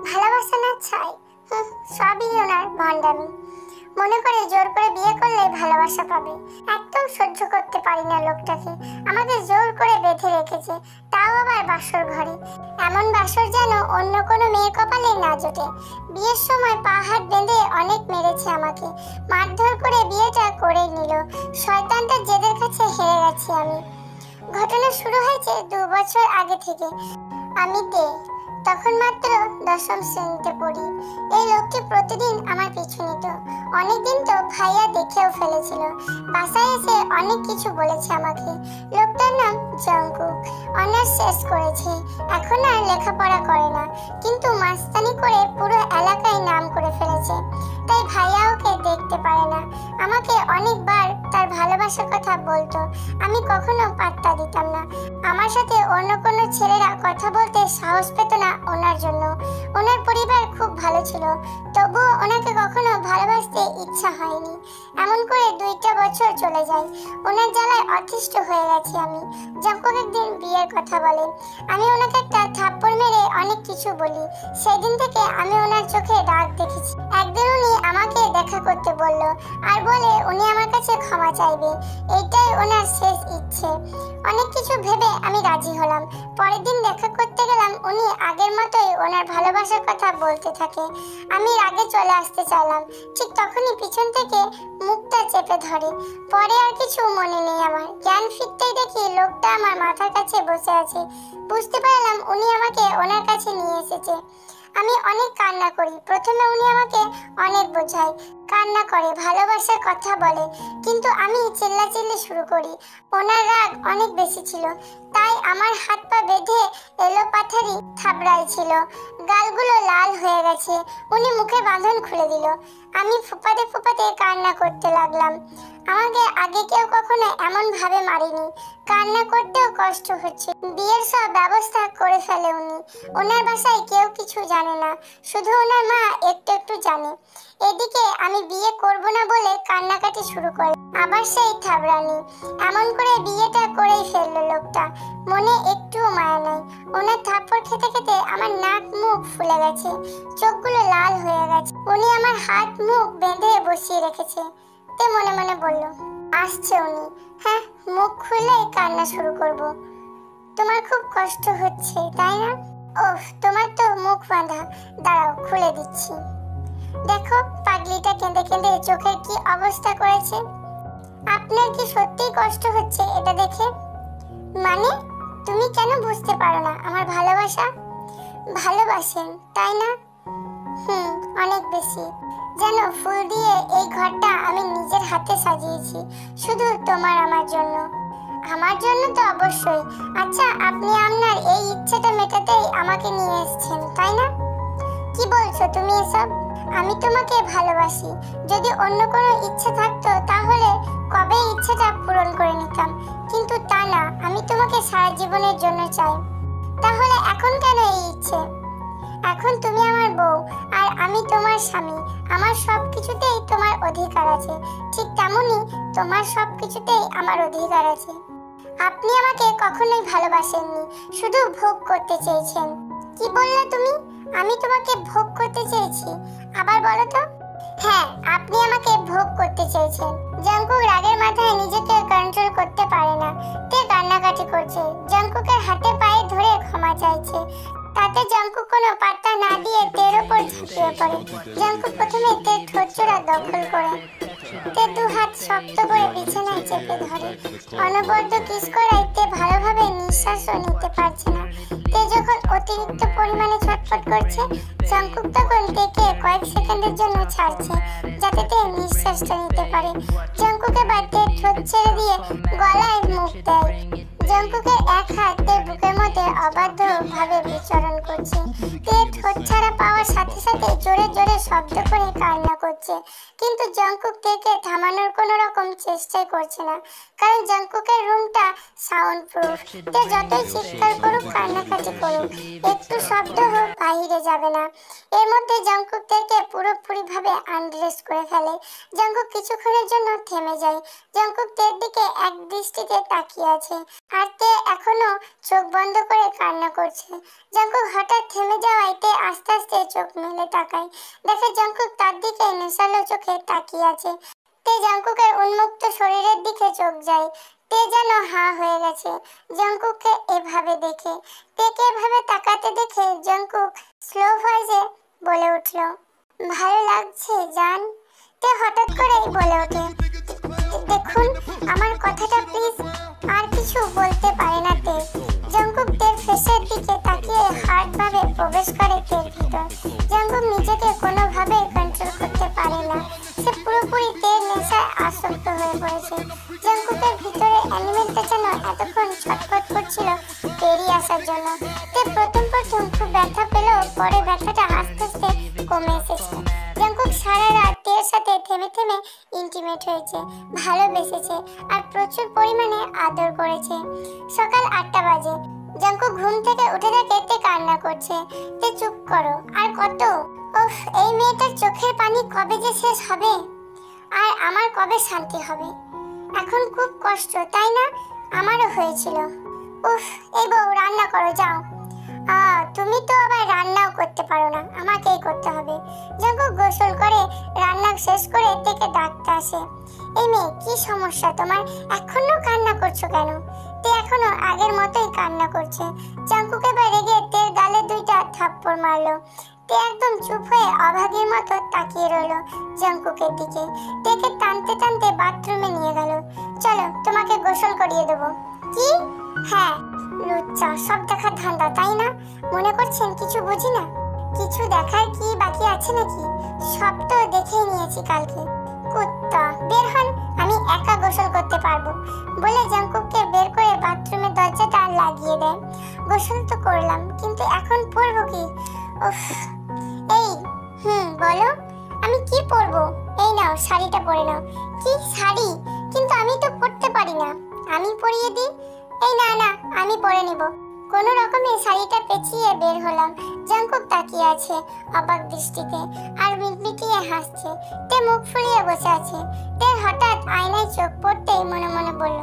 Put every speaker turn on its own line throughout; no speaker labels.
ভালোবাসা না চাই, সবই ওনার ভণ্ডামি। মনে করে জোর করে বিয়ে করলে ভালোবাসা পাবে। একদম সহ্য করতে পারি না লোকটাকে। আমাকে জোর করে বেঁধে রেখেছে, তাও আবার বাসর ঘরে। এমন বাসর যেন অন্য কোনো মেয়ের কপালে না জোটে। বিয়ের সময় পা হাত বেঁধে অনেক মেরেছে আমাকে, মারধর করে বিয়েটা করেই নিল। শয়তানটা জেদের কাছে হেরে গেছি আমি। ঘটনা শুরু হয়েছে 2 বছর আগে থেকে। আমি তখন মাত্র 10ম শ্রেণীতে পড়ি। এই লোকটি প্রতিদিন আমার পিছু নিত। অনেকদিন তো ভাইয়া দেখেও ফেলেছিল। বাসায় এসে অনেক কিছু বলেছে আমাকে। লোকটার নাম জঙ্কুক। অনার্স শেষ করেছে, এখন আর লেখাপড়া করে না, কিন্তু মাস্তানি করে পুরো এলাকায় নাম করে ফেলেছে। তাই ভাইয়া ওকে দেখতে পারে না। আমাকে অনেকবার তার ভালোবাসার কথা বলতো, আমি কখনো পাত্তা দিতাম না। আমার সাথে অন্য কোনো ছেলেরা কথা বলতে সাহস পেত না ওনার জন্য। ওনার পরিবার খুব ভালো ছিল, তবুও ওনাকে কখনো ভালোবাসতে ইচ্ছা হয়নি। এমন করে 2টা বছর চলে যায়। ওনার জ্বালায় অতিষ্ঠ হয়ে গেছি আমি। জঙ্কুক একদিন বিয়ের কথা বলে। আমি ওনাকে একটা থাপ্পড় মেরে অনেক কিছু বলি। সেদিন থেকে আমি ওনার চোখে রাগ দেখেছি। একদিন উনি আমাকে দেখা করতে বলল, আর বলে উনি আমার কাছে ক্ষমা চাইবে। এইটাই ওনার শেষ ইচ্ছে। অনেক কিছু ভেবে আমি রাজি হলাম। পরের দিন দেখা করতে গেলাম, উনি আগের মতোই ওনার ভালোবাসার কথা বলতে থাকে। আমি রাগে চলে আসতে চাইলাম, ঠিক তখনই পিছন থেকে মুখটা চেপে ধরে। পরে আর কিছু মনে নেই আমার। জ্ঞান ফিরতেই দেখি লোকটা আমার মাথার কাছে বসে আছে। বুঝতে পারলাম উনি আমাকে ওনার কাছে নিয়ে এসেছে। আমি অনেক কান্না করি। প্রথমে উনি আমাকে অনেক বোঝায়, কান্না করে, ভালোবাসার কথা বলে, কিন্তু আমি চিল্লাচিল্লি শুরু করি। ওনার রাগ অনেক বেশি ছিল, তাই আমার হাত পা বেঁধে এলোপাথারি থাবড়াইছিল। গালগুলো লাল হয়ে গেছে। উনি মুখে বাঁধন খুলে দিল। আমি ফুপাতে ফুপাতে কান্না করতে লাগলাম। আমাকে আগে কেউ কখনো এমন ভাবে মারেনি। কান্না করতেও কষ্ট হচ্ছে। বিয়ের সব ব্যবস্থা করে ফেলে উনি। ওনার বাসায় কেউ কিছু জানে না, শুধু ওনার মা একটু একটু জানে। এদিকে আমি বিয়ে করব না বলে কান্নাকাটি শুরু করে। আবার সেই থাবড়ানি। এমন করে বিয়েটা করেই ফেললো লোকটা। মনে একটুও মায়া নাই। ওনার থাপ্পড় খেতে খেতে আমার নাক মুখ ফুলে গেছে, চোখগুলো লাল হয়ে গেছে। উনি আমার হাত মুখ বেঁধে বসিয়ে রেখেছে। তে মনে মনে বলল, আসছে উনি। হ্যাঁ, মুখ খুললেই কান্না শুরু করব। তোমার খুব কষ্ট হচ্ছে তাই না? ওহ, তোমার তো মুখ বাঁধা, দাঁড়াও খুলে দিচ্ছি। দেখো পাগলিটা কেঁদে কেঁদে চোখের কি অবস্থা করেছে। আপনার কি সত্যিই কষ্ট হচ্ছে এটা দেখে? মানে তুমি কেন বুঝতে পারো না আমার ভালোবাসা? ভালোবাসেন তাই না? অনেক বেশি। যেন ফুল দিয়ে এই ঘরটা আমি নিজের হাতে সাজিয়েছি, শুধু তোমার আমার জন্য। আমার জন্য তো অবশ্যই। আচ্ছা, আপনি আপনার এই ইচ্ছেটা মেটাতেই আমাকে নিয়ে এসেছেন তাই না? কি বলছো তুমি এসব? আমি তোমাকে ভালোবাসি। যদি অন্য কোনো ইচ্ছে থাকতো তাহলে কবে ইচ্ছেটা পূরণ করে নিতাম, কিন্তু তা না। আমি তোমাকে সারা জীবনের জন্য চাই। তাহলে এখন কেন এই ইচ্ছে? এখন তুমি আমার বউ আর আমি তোমার স্বামী। আমার সবকিছুতেই তোমার অধিকার আছে, ঠিক তেমনি তোমার সবকিছুতেই আমার অধিকার আছে। আপনি আমাকে কখনোই ভালোবাসেননি, শুধু ভোগ করতে চেয়েছেন। কি বললে তুমি? আমি তোমাকে ভোগ করতে চেয়েছি? আবার বলো তো। হ্যাঁ, আপনি আমাকে ভোগ করতে চেয়েছেন। জঙ্কুক রাগের মাথায় নিজেকে কন্ট্রোল করতে পারে না। তে কান্নাকাটি করছে, জঙ্কুকের হাতে পায়ে ধরে ক্ষমা চাইছে। তাতে জঙ্কুক কোনো পাত্তা না দিয়ে তের ওপর ঝাঁপিয়ে পড়ে। জঙ্কুক প্রথমে তের ঠোঁটজোড়া দখল করে, তে 2 হাত শক্ত করে বিছানায় চেপে ধরে। অনবদ্য কিস করায় তে ভালোভাবে নিঃশ্বাসও নিতে পারছে না। তে যখন অতিরিক্ত পরিমাণে ছটফট করছে, জঙ্কুক তখন তেকে কয়েক সেকেন্ডের জন্য ছাড়ছে, যাতে তে নিঃশ্বাসটা নিতে পারে। জঙ্কুক এবার তের ঠোঁট ছেড়ে দিয়ে গলায় মুখ দেয়। জঙ্কুকের এক হাত তের বুকের মধ্যে অবাধ্য ভাবে বিচরণ করছে। তে ঠোঁট ছাড়া পাওয়ার সাথে সাথে জোরে জোরে শব্দ করে কান্না করছে, কিন্তু জঙ্কুক তেকে থামানোর কোনো রকম চেষ্টাই করছে না, কারণ জঙ্কুকের রুমটা সাউন্ড প্রুফ। তে যতই চিৎকার করুক, কান্নাকাটি করুক, একটু শব্দ হোক বাইরে যাবে না। এর মধ্যে জঙ্কুক তেকে পুরোপুরি ভাবে আনড্রেস করে ফেলে। জঙ্কুক কিছুক্ষণের জন্য থেমে যায়। জঙ্কুক তের দিকে এক দৃষ্টিতে তাকিয়ে আছে, আর তে এখনো চোখ বন্ধ করে কান্না করছে। জঙ্কুক হঠাৎ থেমে যাওয়ায় তে আস্তে আস্তে চোখ মেলে তাকায়, দেখে জঙ্কুক তার দিকে নেশালো চোখে তাকিয়ে আছে। তে জঙ্কুকের উন্মুক্ত শরীরের দিকে চোখ যায়। তে যেন হাঁ হয়ে গেছে জঙ্কুককে এভাবে দেখে। তেকে এভাবে তাকাতে দেখে জঙ্কুক স্লো ভয়েসে বলে উঠল, ভালো লাগছে জান। তে হঠাৎ করেই বলে ওঠে, দেখুন আমার কথাটা প্লিজ। আর কিছু বলতে পারে না তে। জঙ্কুক তের ফেসের দিকে তাকিয়ে হার্ড ভাবে প্রবেশ করে তের ভিতর। জঙ্কুক নিজেকে কোনোভাবে কন্ট্রোল করতে পারে না, সে পুরোপুরি তের নেশায় আসক্ত হয়ে পড়েছে। জঙ্কুকের ভিতরে অ্যানিমেলটা যেন এতক্ষণ ছটফট করছিল তেরই আসার জন্য। তে প্রথম খুব ব্যথা পেলেও পরে ব্যথাটা আস্তে আস্তে কমে এসেছে। জঙ্কুক সারা রাত তের সাথে থেমে থেমে ইন্টিমেট হয়েছে, ভালোবেসেছে আর প্রচুর পরিমাণে আদর করেছে। সকাল 8টা বাজে। জঙ্কুক ঘুম থেকে উঠে দেখে তে কান্না করছে। তে চুপ করো, আর কত? উফ, এই মেয়েটার চোখের পানি কবে যে শেষ হবে আর আমার কবে শান্তি হবে। এখন খুব কষ্ট তাই না? আমারও হয়েছিল। উফ, এই বউ রান্না করো যাও। তুমি তো আবার রান্নাও করতে পারো না, আমাকেই করতে হবে। জঙ্কুক গোসল করে রান্না শেষ করে তেকে ডাকতে আসে। এই মেয়ে, কি সমস্যা তোমার? এখনো কান্না করছো কেন? তে এখনো আগের মতোই কান্না করছে। জঙ্কুক এবার রেগে তের গালে 2টা থাপ্পড় মারলো। তে একদম চুপ হয়ে অভাগীর মতো তাকিয়ে রইল জঙ্কুকের দিকে। তেকে টানতে টানতে বাথরুমে নিয়ে গেল। চলো তোমাকে গোসল করিয়ে দেবো। কি? হ্যাঁ, লুচ্চা, সব দেখার ধান্দা তাই না? মনে করছেন কিছু বুঝি না? কিছু দেখার কি বাকি আছে নাকি? সব তো দেখেই নিয়েছি কালকে। কুত্তা, বের হন, আমি একা গোসল করতে পারবো বলে জঙ্কুককে বের করে বাথরুমের দরজাটা লাগিয়ে দেয়। গোসল তো করলাম, কিন্তু এখন পরবো কি? উফ, এই বলো। আমি কি পরবো? এই নাও শাড়িটা পরে নাও। কি শাড়ি? কিন্তু আমি তো পরতে পারি না। আমি পরিয়ে দিই। এই না না, আমি পরে নিব। কোনো রকমে শাড়িটা পেঁচিয়ে বের হলাম। জঙ্কুক তাকিয়ে আছে অবাক দৃষ্টিতে আর মিটমিটিয়ে হাসছে। তে মুখ ফুলিয়ে বসে আছে। তে হঠাৎ আয়নায় চোখ পড়তেই মনে মনে বলল,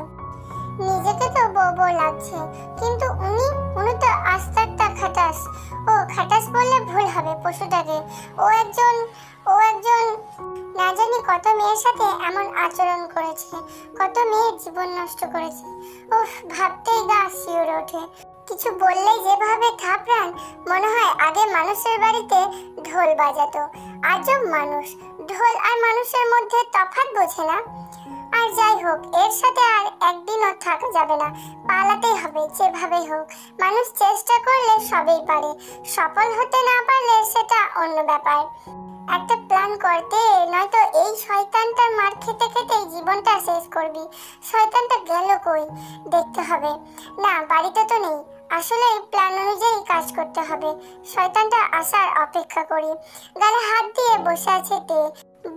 নিজেকে তো বউ বউ লাগছে, কিন্তু উনি তো আস্তারটা খাটাস। ও খাটাস বললে ভুল হবে পশুটাকে। ও একজন না জানি কত মেয়ের সাথে এমন আচরণ করেছে, কত মেয়ের জীবন নষ্ট করেছে। উফ, ভাবতেই গা শিউরে ওঠে। কিছু বললেই যেভাবে থাপড়ান, মনে হয় আগে মানুষের বাড়িতে ঢোল বাজাতো। আজব মানুষ, ঢোল আর মানুষের মধ্যে তফাৎ বোঝে না। আর যাই হোক, এর সাথে আর একদিনও থাকা যাবে না, পালাতেই হবে যেভাবেই হোক। মানুষ চেষ্টা করলে সবই পারে, সফল হতে না পারলে সেটা অন্য ব্যাপার। একটা প্ল্যান করতে, নয়তো এই শয়তানটার মার খেতে খেতে জীবনটা শেষ করবি। শয়তানটা গেল কই দেখতে হবে। না, বাড়িতে তো নেই। আসলে প্ল্যান অনুযায়ী কাজ করতে হবে। শয়তানটা আসার অপেক্ষা করি। গালে হাত দিয়ে বসে আছে তে।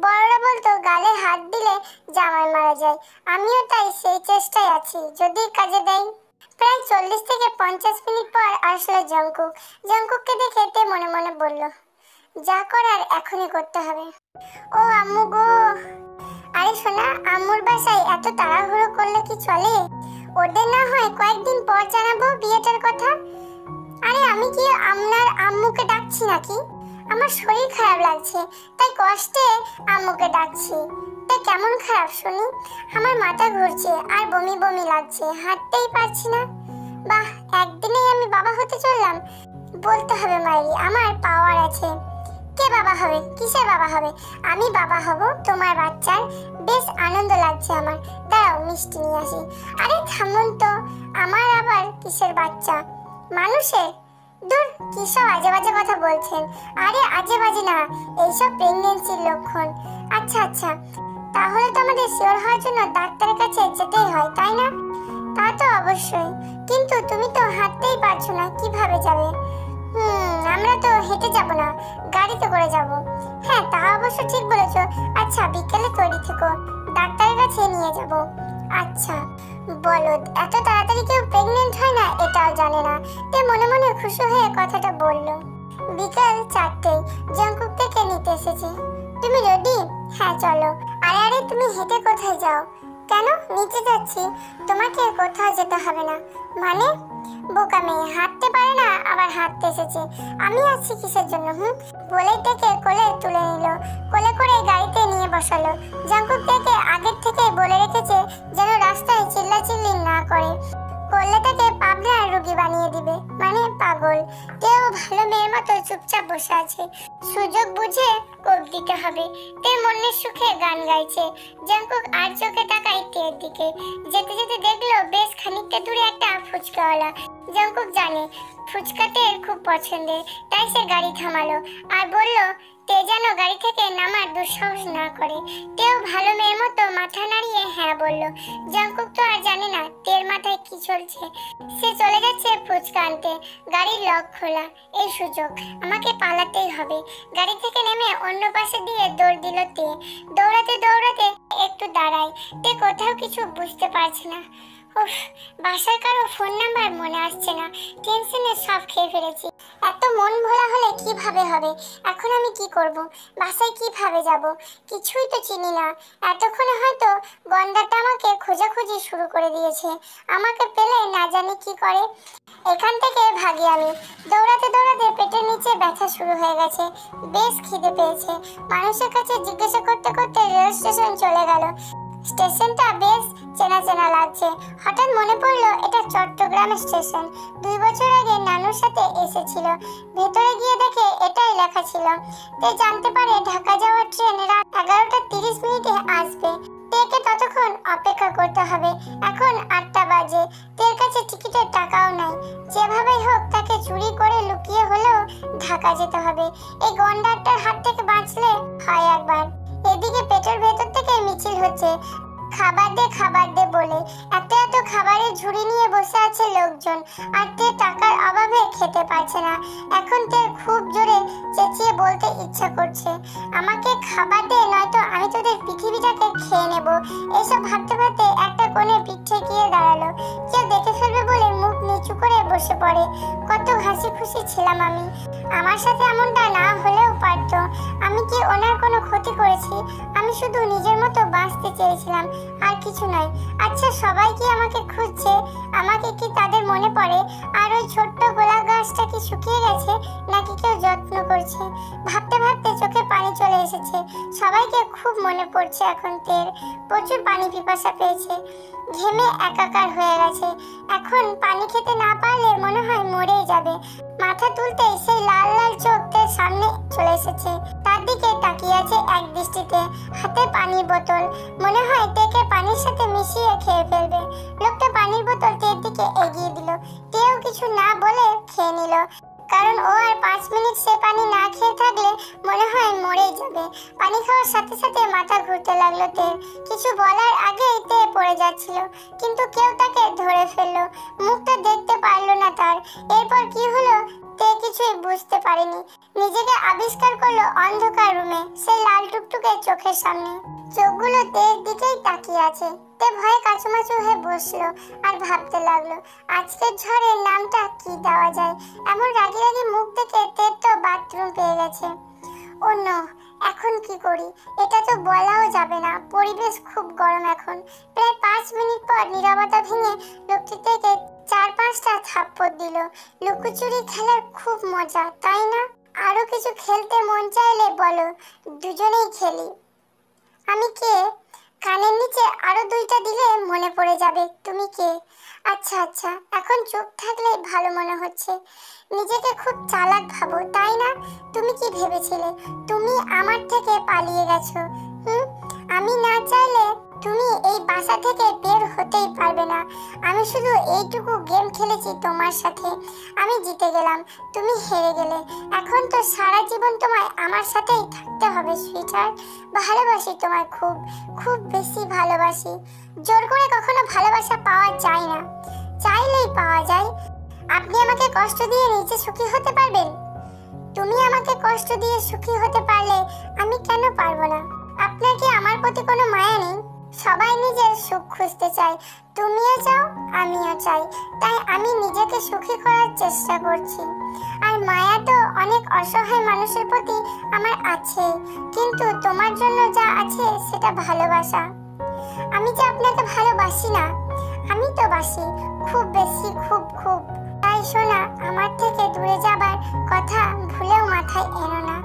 বড়রা বলতো গালে হাত দিলে জামাই মারা যায়। আমিও তাই সেই চেষ্টায় আছি, যদি কাজে দেয়। প্রায় 40 থেকে 50 মিনিট পর আসলো জঙ্কুক। জঙ্কুককে দেখে তে মনে মনে বলল, যা করার এখনই করতে হবে। ও আম্মু গো। আরে সোনা, আম্মুর বাসায় এত তাড়াহুড়ো করলে কি চলে? ওদের না হয় কয়েকদিন পর জানাবো বিয়েটার কথা। আরে আমি কি আপনার আম্মুকে ডাকছি নাকি? আমার শরীর খারাপ লাগছে, তাই কষ্টে আম্মুকে ডাকছি। তাই কেমন খারাপ শুনি? আমার মাথা ঘুরছে আর বমি বমি লাগছে, হাঁটতেই পারছি না। বাহ, একদিনেই আমি বাবা হতে চললাম। বলতে হবে মাইরি, আমার পাওয়ার আছে। কে বাবা হবে? কিসের বাবা হবে? আমি বাবা হব তোমার বাচ্চার। বেশ আনন্দ লাগছে আমার। দাঁড়াও, মিষ্টি নিয়ে আসি। আরে থামুন তো, আমার আবার কিসের বাচ্চা? মানুষের? দূর, কি সব আজে বাজে কথা বলছেন। আরে আজে বাজে না, এইসব প্রেগন্যান্সির লক্ষণ। আচ্ছা আচ্ছা, তাহলে তো আমাদের শিওর হওয়ার জন্য ডাক্তারের কাছে যেতেই হয় তাই না? তা তো অবশ্যই, কিন্তু তুমি তো হাঁটতেই পারছো না, কিভাবে যাবে? আমরা তো হেঁটে যাব না, গাড়িতে করে যাব। হ্যাঁ, তা অবশ্য ঠিক বলেছো। আচ্ছা, বিকেলে তৈরি থেকো, ডাক্তারের কাছে নিয়ে যাব। আচ্ছা। বলদ, এত তাড়াতাড়ি কেউ প্রেগনেন্ট হয় না এটাও জানে না। তে মনে মনে খুশি হয়ে কথাটা বলল। বিকাল 4টেয় জঙ্কুক থেকে নিতে এসেছে। তুমি রেডি? হ্যাঁ চলো। আরে আরে, তুমি হেঁটে কোথায় যাও? কেন? নিচে যাচ্ছি, তোমাকে কোথাও যেতে হবে না। মানে? বোকা মেয়ে, হাঁটতে পারে না আবার হাঁটতে এসেছে। আমি আছি কিসের জন্য? বলেই থেকে কোলে তুলে নিল, কোলে করে গাড়িতে নিয়ে বসালো। জাঙ্কুক থেকে আগের থেকেই বলে রেখেছে যেন রাস্তায় চিল্লাচিল্লি না করে, করলে তাকে পাবনার রোগী বানিয়ে দিবে। মানে পাগল। তেও ভালো মেয়ের মতো চুপচাপ বসে আছে। সুযোগ বুঝে কোপ দিতে হবে। তে মনের সুখে গান গাইছে। জাঙ্কুক আর চোখে তাকায় তের দিকে। যেতে যেতে দেখলো বেশ খানিকটা দূরে একটা ফুচকাওয়ালা। জাঙ্কুক জানে ফুচকা তের খুব পছন্দের, তাই সে গাড়ি থামালো আর বলল তে যেন গাড়ি থেকে নামার দুঃসাহস না করে। তেও ভালো মেয়ের মতো মাথা নাড়িয়ে হ্যাঁ বলল। জাঙ্কুক তো আর জানে না তের মাথায় কি চলছে। সে চলে যাচ্ছে ফুচকা আনতে। গাড়ির লক খোলা, এই সুযোগ, আমাকে পালাতেই হবে। গাড়ি থেকে নেমে অন্য পাশে দিয়ে দৌড় দিল তে। দৌড়াতে দৌড়াতে একটু দাঁড়ায়। তে কোথাও কিছু বুঝতে পারছে না। উফ, বাসার কারো ফোন নাম্বার মনে আসছে না। টেনশনে সব খেয়ে ফেলেছি। এত মন ভোলা হলে কিভাবে হবে? এখন আমি কি করব? বাসায় কিভাবে যাব? কিছুই তো চিনি না। এতক্ষণে হয়তো গন্ডাটা আমাকে খোঁজাখুঁজি শুরু করে দিয়েছে। আমাকে পেলে না জানি কি করে। এখান থেকে ভাগি আমি। দৌড়াতে দৌড়াতে পেটের নিচে ব্যথা শুরু হয়ে গেছে। বেশ খিদে পেয়েছে। মানুষের কাছে জিজ্ঞাসা করতে করতে রেল স্টেশন চলে গেল। স্টেশনটা বেশ চেনা চেনা লাগছে। হঠাৎ মনে পড়লো এটা চট্টগ্রাম স্টেশন। 2 বছর আগে নানুর সাথে এসেছিল। ভেতরে গিয়ে দেখে এটাই লেখা ছিল। তে জানতে পারে ঢাকা যাওয়ার ট্রেন রাত 11:30 আসবে। তেকে ততক্ষণ অপেক্ষা করতে হবে। এখন 8টা বাজে। তের কাছে টিকিটের টাকাও নাই। যেভাবেই হোক তাকে চুরি করে লুকিয়ে হলেও ঢাকা যেতে হবে। এই গন্ডারটার হাত থেকে বাঁচলে হয় একবার। এদিকে পেটের ভেতর থেকে মিছিল হচ্ছে, খাবার দে বলে। এত এত খাবারের ঝুড়ি নিয়ে বসে আছে লোকজন, আর তে টাকার অভাবে খেতে পারছে না। এখন তে খুব জোরে চেঁচিয়ে বলতে ইচ্ছা করছে, আমাকে খাবার দে, নয়তো আমি তোদের পৃথিবীটাকে খেয়ে নেব। এইসব ভাবতে ভাবতে একটা কোণে পিঠ ঠেকিয়ে দাঁড়ালো। কেউ দেখে ফেলবে বলে মুখ নিচু করে বসে পড়ে। কত হাসি খুশি ছিলাম আমি। আমার সাথে এমনটা না হলেও পারতো। আমি কি ওনার কোনো ক্ষতি করেছি? আমি শুধু নিজের মতো বাঁচতে চেয়েছিলাম, আর কিছু নয়। আচ্ছা, সবাই কি আমাকে খুঁজছে? আমাকে কি তাদের মনে পড়ে? আর ওই ছোট্ট গোলাপ গাছটা কি শুকিয়ে গেছে, নাকি কেউ যত্ন করছে? ভাবতে ভাবতে চোখে পানি চলে এসেছে। সবাইকে খুব মনে পড়ছে এখন তের। প্রচুর পানি পিপাসা পেয়েছে। ঘেমে একাকার হয়ে গেছে। এখন পানি খেতে না পারলে মনে হয় মরেই যাবে। মাথা তুলতেই সেই লাল লাল চোখ তের সামনে চলে এসেছে। তার দিকে তাকিয়ে আছে এক দৃষ্টিতে। হাতে পানির বোতল। মনে হয় তেকে পানির সাথে মিশিয়ে খেয়ে ফেলবে। লোকটা পানির বোতল তের দিকে এগিয়ে দিল। তেও কিছু না বলে খেয়ে নিল, কারণ ও আর 5 মিনিট সে পানি না খেয়ে থাকলে মনে হয় মরেই যাবে। পানি খাওয়ার সাথে সাথে মাথা ঘুরতে লাগলো তের। কিছু বলার আগেই তে পড়ে যাচ্ছিল, কিন্তু কেউ তাকে ধরে ফেললো। মুখটা দেখতে পারলো না তার। এরপর কি হলো তে কিছুই বুঝতে পারেনি। নিজেকে আবিষ্কার করলো অন্ধকার রুমে, সেই লাল টুকটুকে চোখের সামনে। চোখগুলো তের দিকেই তাকিয়ে আছে। তে ভয়ে কাচুমাচু হয়ে বসলো আর ভাবতে লাগলো আজকের ঝড়ের নামটা কি দেওয়া যায়। এমন রাগি রাগি মুখ দেখে তের তো বাথরুম পেয়ে গেছে। ও নো, এখন কি করি? এটা তো বলাও যাবে না। পরিবেশ খুব গরম এখন। প্রায় 5 মিনিট পর নীরবতা ভেঙে লোকটি থেকে 4-5টা থাপ্পড় দিল। লুকোচুরি খেলার খুব মজা, তাই না? আরো কিছু খেলতে মন চাইলে বলো, দুজনেই খেলি। আমি কে? কানের নিচে আরো 2টা দিলে মনে পড়ে যাবে তুমি কে। আচ্ছা আচ্ছা, এখন চুপ থাকলে ভালো মনে হচ্ছে। নিজেকে খুব চালাক ভাবো, তাই না? তুমি কি ভেবেছিলে তুমি আমার থেকে পালিয়ে গেছো? আমি না চাইলে তুমি এই বাসা থেকে বের হতেই পারবে না। আমি শুধু এইটুকু গেম খেলেছি তোমার সাথে। আমি জিতে গেলাম, তুমি হেরে গেলে। এখন তো সারা জীবন তোমায় আমার সাথেই থাকতে হবে সুইটহার্ট। ভালোবাসি তোমায়, খুব খুব বেশি ভালোবাসি। জোর করে কখনো ভালোবাসা পাওয়া যায় না, চাইলেই পাওয়া যায়। আপনি আমাকে কষ্ট দিয়ে নিজে সুখী হতে পারবেন? তুমি আমাকে কষ্ট দিয়ে সুখী হতে পারলে আমি কেন পারবো না? আপনার কি আমার প্রতি কোনো মায়া নেই? সবাই নিজের সুখ খুঁজতে চায়, তুমিও চাও, আমিও চাই। তাই আমি নিজেকে সুখী করার চেষ্টা করছি। আর মায়া তো অনেক অসহায় মানুষের প্রতি আমার আছে, কিন্তু তোমার জন্য যা আছে সেটা ভালোবাসা। আমি আমি যে আপনাকে ভালোবাসি না। আমি তো বাসি, খুব বেশি, খুব খুব। তাই সোনা, আমার থেকে দূরে যাবার কথা ভুলেও মাথায় এনো না।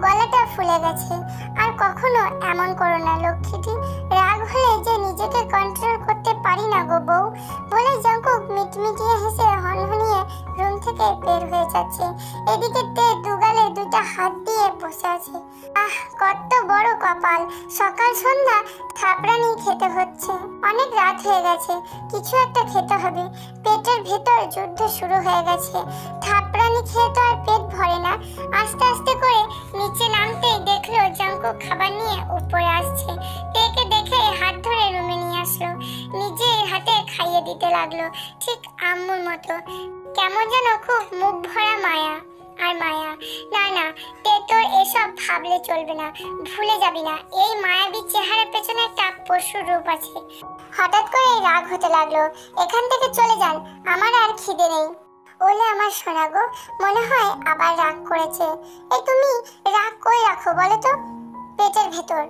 গলাটা ফুলে গেছে, আর কখনো এমন করো না লক্ষ্মীটি। রাগ হলে যে নিজেকে কন্ট্রোল করতে পারি না গো বউ। বলে জাঙ্কুক মিটমিটিয়ে হেসে হনহনিয়ে রুম থেকে বের হয়ে যাচ্ছে। এদিকে তে দুগালে দুইটা হাত দিয়ে বসে আছে। আহ, কত বড় কপাল, সকাল সন্ধ্যা থাপড়ানি খেতে হচ্ছে। অনেক রাত হয়ে গেছে, কিছু একটা খেতে হবে। পেটের ভেতর যুদ্ধ শুরু হয়ে গেছে। থাপড়ানি খেয়ে তো আর পেট ভরে না। আস্তে আস্তে করে নিচে নামতেই দেখলো জাঙ্কুক খাবার নিয়ে উপরে আসছে। তেকে দেখে হাত ধরে রুমে নিয়ে আসলো, নিজের হাতে খাইয়ে দিতে লাগলো, ঠিক আম্মুর মতো। কেমন যেন খুব মুখ ভরা মায়া আর মায়া। না না, তে তোর এসব ভাবলে চলবে না, ভুলে যাবি না এই মায়াবী চেহারার পেছনে একটা পশুর রূপ আছে। হঠাৎ করে রাগ হতে লাগলো। এখান থেকে চলে যান, আমার আর খিদে নেই। ওলে আমার সোনা গো, মনে হয় আবার রাগ করেছে। এই তুমি রাগ কই রাখো বলো তো? পেটের ভেতর।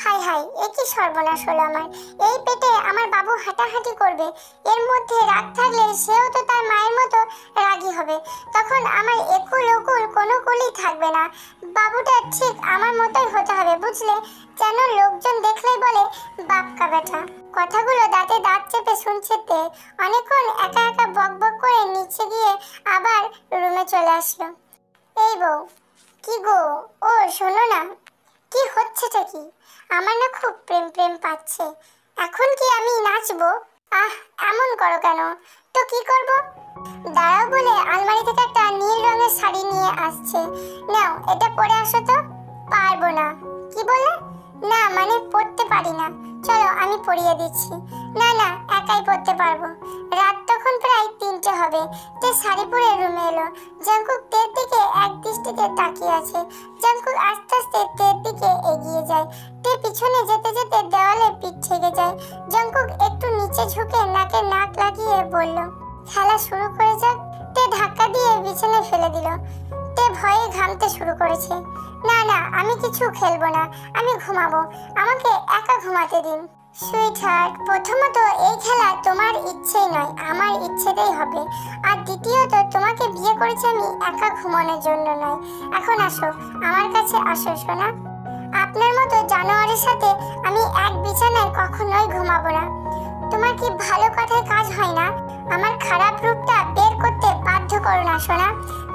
হাই হাই, এ কি সর্বনাশ হলো আমার। এই পেটে আমার বাবু হাঁটাহাঁটি করবে, এর মধ্যে রাগ থাকলে সেও তো তার মায়ের মতো রাগী হবে। তখন আমার একুল ওকুল কোনো কুলই থাকবে না। বাবুটা ঠিক আমার মতোই হতে হবে, বুঝলে? যেন লোকজন দেখলেই বলে বাপকা বেটা। কথাগুলো দাঁতে দাঁত চেপে শুনছে তে। অনেকক্ষণ একা একা বক বক করে নিচে গিয়ে আবার রুমে চলে আসলো। এই বউ, কি গো? ও শোনো না, কি হচ্ছেটা কি? আমার না খুব প্রেম প্রেম পাচ্ছে। এখন কি আমি নাচবো? আহ, এমন করো কেন? তো কি করব? দাঁড়াও বলে আলমারি থেকে একটা নীল রঙের শাড়ি নিয়ে আসছে। নাও, এটা পরে আসো তো। পারবো না। কি বলে? না মানে পরতে পারি না। চলো আমি পরিয়ে দিচ্ছি। না না, একাই পরতে পারবো। রাত তখন প্রায় 3টে হবে। তে শাড়ি পরে রুমে এলো। জাঙ্কুক তের দিকে এক দৃষ্টিতে তাকিয়ে আছে। জাঙ্কুক আস্তে আস্তে তের দিকে এগিয়ে যায়। তে পিছনে যেতে যেতে দেওয়ালে পিঠ ঠেকে যায়। জাঙ্কুক একটু নিচে ঝুঁকে নাকে নাক লাগিয়ে বলল, খেলা শুরু করে যাক। তে ধাক্কা দিয়ে বিছানায় ফেলে দিল। তে ভয়ে ঘামতে শুরু করেছে। না না, আমি কিছু খেলবো না, আমি ঘুমাবো। আমাকে একা ঘুমাতে দিন। সুইটহার্ট, প্রথমত এই খেলা তোমার ইচ্ছেই নয়, আমার ইচ্ছেতেই হবে। আর দ্বিতীয়ত তোমাকে বিয়ে করেছি আমি একা ঘুমানোর জন্য নয়। এখন আসো, আমার কাছে আসো সোনা। আপনার মতো জানোয়ারের সাথে আমি এক বিছানায় কখনোই ঘুমাবো না। তোমার কি ভালো কথায় কাজ হয় না? আমার খারাপ রূপটা বের করতে বাধ্য করো না সোনা।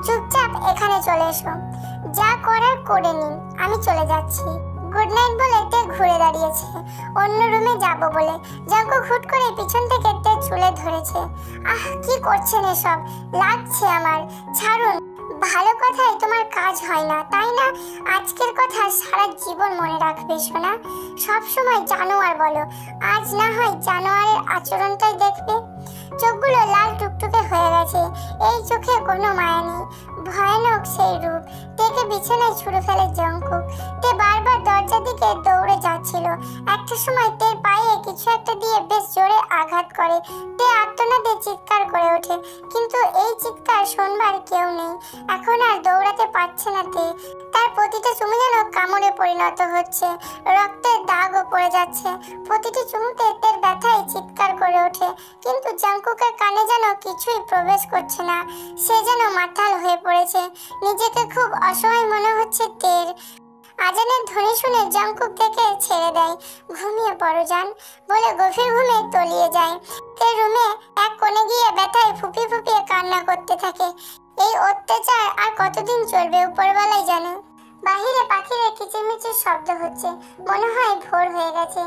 চুপচাপ এখানে চলে এসো। যা করার করে নিন, আমি চলে যাচ্ছি। গুড নাইট বলে তে ঘুরে দাঁড়িয়েছে অন্য রুমে যাব বলে। জাঙ্কুক হুট করে পিছন থেকে তে চুলে ধরেছে। আহ, কি করছেন এসব? লাগছে আমার, ছাড়ুন। ভালো কথায় তোমার কাজ হয় না, তাই না? আজকের কথা সারা জীবন মনে রাখবে সোনা। সব সময় জানোয়ার বলো, আজ না হয় জানোয়ারের আচরণটাই দেখবে। চোখগুলো লাল টুকটুকে হয়ে গেছে, এই চোখে কোনো মায়া নেই। ভয়ানক সেই রূপ। তেকে বিছানায় ছুঁড়ে ফেলে জাঙ্কুক। তে বারবার দরজার দিকে দৌড়ে যাচ্ছিল। একটা সময় তের পায়ে কিছু একটা দিয়ে বেশ জোরে আঘাত করে। তে আর্তনাদে চিৎকার করে ওঠে, কিন্তু এই চিৎকার শোনবার কেউ নেই। এখন আর দৌড়াতে পারছে না তে। তার প্রতিটা চুমু যেন কামড়ে পরিণত হচ্ছে, রক্তের দাগও পড়ে যাচ্ছে। প্রতিটি চুমুতে তের ব্যথায় চিৎকার করে ওঠে, কিন্তু জাঙ্কুকের কানে যেন কিছুই প্রবেশ করছে না। সে যেন মাতাল হয়ে পড়েছে। নিজেকে খুব অসহায় মনে হচ্ছে তের। আজানের ধ্বনি শুনে জাঙ্কুক থেকে ছেড়ে দেয়। ঘুমিয়ে পড়ো জান বলে গভীর ঘুমে তলিয়ে যায়। তের রুমে এক কোণে গিয়ে ব্যথায় ফুপিয়ে ফুপিয়ে কান্না করতে থাকে। এই অত্যাচার আর কতদিন চলবে উপরওয়ালাই জানে। বাহিরে পাখির কিচিরমিচির শব্দ হচ্ছে, মনে হয় ভোর হয়ে গেছে।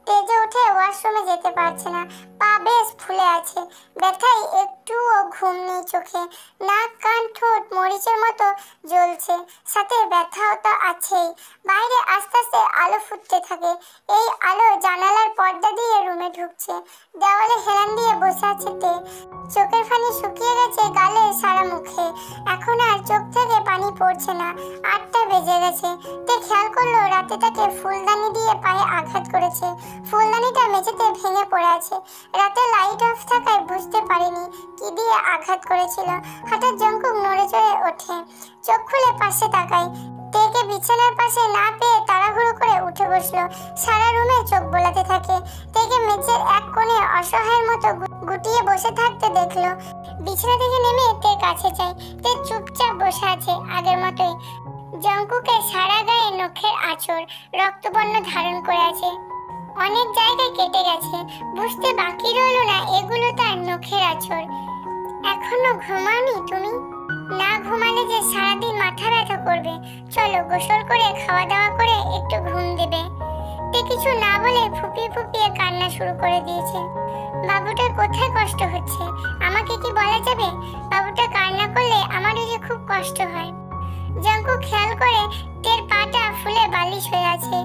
তেজে উঠে ওয়াশরুমে যেতে পারছে না, পা বেশ ফুলে আছে। ব্যথায় একটুও ঘুম নেই চোখে। নাক কান ঠোঁট মরিচের মতো জ্বলছে, সাথে ব্যথাও তো আছেই। বাইরে আস্তে আস্তে আলো ফুটতে থাকে। এই আলো জানালার পর্দা দিয়ে রুমে ঢুকছে। দেওয়ালে হেলান দিয়ে বসে আছে তে। চোখের পানি শুকিয়ে গেছে গালে সারা মুখে। এখন আর চোখ থেকে পানি পড়ছে না। 8টা বেজে গেছে। তে খেয়াল করলো রাতে তাকে ফুলদানি দিয়ে পায়ে আঘাত করেছে। ফুলদানিটা মেঝেতে ভেঙে পড়ে আছে। রাতে লাইট অফ থাকায় বুঝতে পারেনি কি দিয়ে আঘাত করেছিল। হঠাৎ জাঙ্কুক নড়ে চড়ে ওঠে, চোখ খুলে পাশে তাকায়। তেকে বিছানার পাশে না পেয়ে তাড়াহুড়ো করে উঠে বসলো। সারা রুমে চোখ বোলাতে থাকে। তেকে মেঝের এক কোণে অসহায়ের মতো গুটিয়ে বসে থাকতে দেখলো। বিছানা থেকে নেমে তের কাছে যায়। তে চুপচাপ বসে আছে আগের মতোই। জঙ্কুকের সারা গায়ে নখের আঁচড় রক্তবর্ণ ধারণ করে আছে। অনেক জায়গায় কেটে গেছে, বুঝতে বাকি রইল না এগুলো তার নখের আঁচড়। এখনো ঘুমাওনি তুমি? না ঘুমালে যে সারাদিন মাথা ব্যথা করবে। চলো গোসল করে খাওয়া দাওয়া করে একটু ঘুম দেবে। তে কিছু না বলে ফুপিয়ে ফুপিয়ে কান্না শুরু করে দিয়েছে। বাবুটার কোথায় কষ্ট হচ্ছে আমাকে কি বলা যাবে? বাবুটা কান্না করলে আমারও যে খুব কষ্ট হয়। জঙ্কুক খেয়াল করে তের পাটা ফুলে বালিশ হয়ে আছে,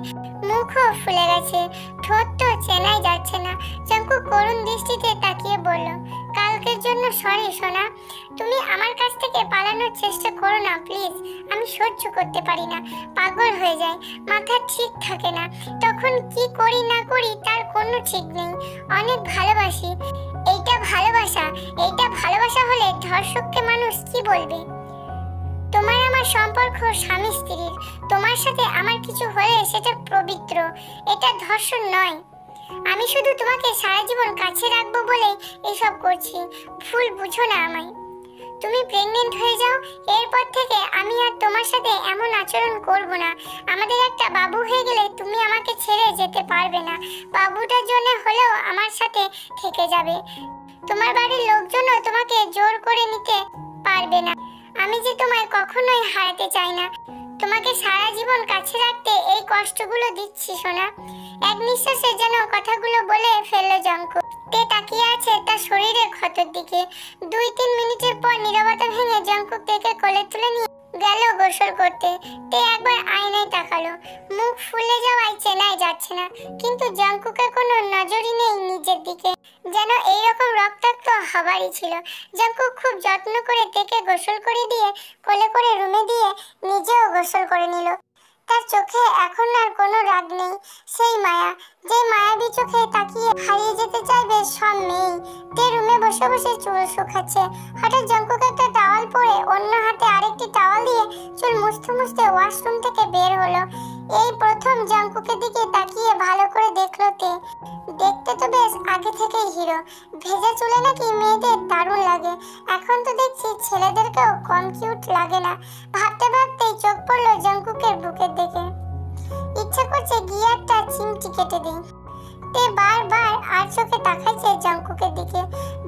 মুখও ফুলে গেছে, ঠোঁট তো চেনাই যাচ্ছে না। জঙ্কুক করুণ দৃষ্টিতে তাকিয়ে বলল, কালকের জন্য সরি সোনা। তুমি আমার কাছ থেকে পালানোর চেষ্টা করো না প্লিজ। আমি সহ্য করতে পারি না, পাগল হয়ে যায়, মাথা ঠিক থাকে না। তখন কি করি না করি তার কোনো ঠিক নেই। অনেক ভালোবাসি। এইটা ভালোবাসা হলে ধর্ষককে মানুষ কি বলবে? তোমার আমার সম্পর্ক স্বামী স্ত্রীর। তোমার সাথে আমার কিছু হলে সেটা পবিত্র, এটা ধর্ষণ নয়। আমি শুধু তোমাকে সারা জীবন কাছে রাখবো বলে এসব করছি। ভুল বুঝো না আমায়। তুমি প্রেগনেন্ট হয়ে যাও, এরপর থেকে আমি আর তোমার সাথে এমন আচরণ করব না। আমাদের একটা বাবু হয়ে গেলে তুমি আমাকে ছেড়ে যেতে পারবে না। বাবুটার জন্য হলেও আমার সাথে থেকে যাবে। তোমার বাড়ির লোকজনও তোমাকে জোর করে নিতে পারবে না। আমি যে তোমায় কখনোই হারাতে চাই না। তোমাকে সারা জীবন কাছে রাখতে এই কষ্টগুলো দিচ্ছি সোনা। এক নিঃশ্বাসে যেন কথাগুলো বলে ফেলল জঙ্কুক। তে তাকিয়ে আছে তার শরীরের ক্ষতর দিকে। 2-3 মিনিটের পর নীরবতা ভেঙে জঙ্কুক তেকে কোলে তুলে নিয়ে গেল গোসল করতে। তে একবার আয়নায় তাকালো, মুখ ফুলে যাওয়ায় চেনাই যাচ্ছে না, কিন্তু জঙ্কুকের কোনো নজরই নেই নিজের দিকে, যেন এইরকম রক্তাক্ত হবারই ছিল। জঙ্কুক খুব যত্ন করে তেকে গোসল করে দিয়ে কোলে করে রুমে দিয়ে নিজেও গোসল করে নিল। তার চোখে এখন আর কোনো রাগ নেই, সেই মায়া, যে মায়াবী চোখে তাকিয়ে হারিয়ে যেতে চাইবে সব মেয়েই। তে রুমে বসে বসে চুল শুকাচ্ছে। হঠাৎ জঙ্কুক একটা টাওয়াল পরে অন্য হাতে আরেকটি টাওয়াল দিয়ে চুল মুছতে মুছতে ওয়াশরুম থেকে বের হলো। এই প্রথম জঙ্কুকের দিকে তাকিয়ে ভালো করে দেখলো তে। দেখতে তো বেশ আগে থেকেই হিরো। ভেজা চুলে নাকি মেয়েদের দারুণ লাগে। এখন তো দেখছি ছেলেদেরকেও কম কিউট লাগে না। ভাবতে ভাবতেই চোখ পড়লো জঙ্কুকের বুকের দিকে। ইচ্ছা করছে গিয়ে একটা চিমটি কেটে দিই। তে বারবার আর চোখে তাকাইছে জঙ্কুকের দিকে।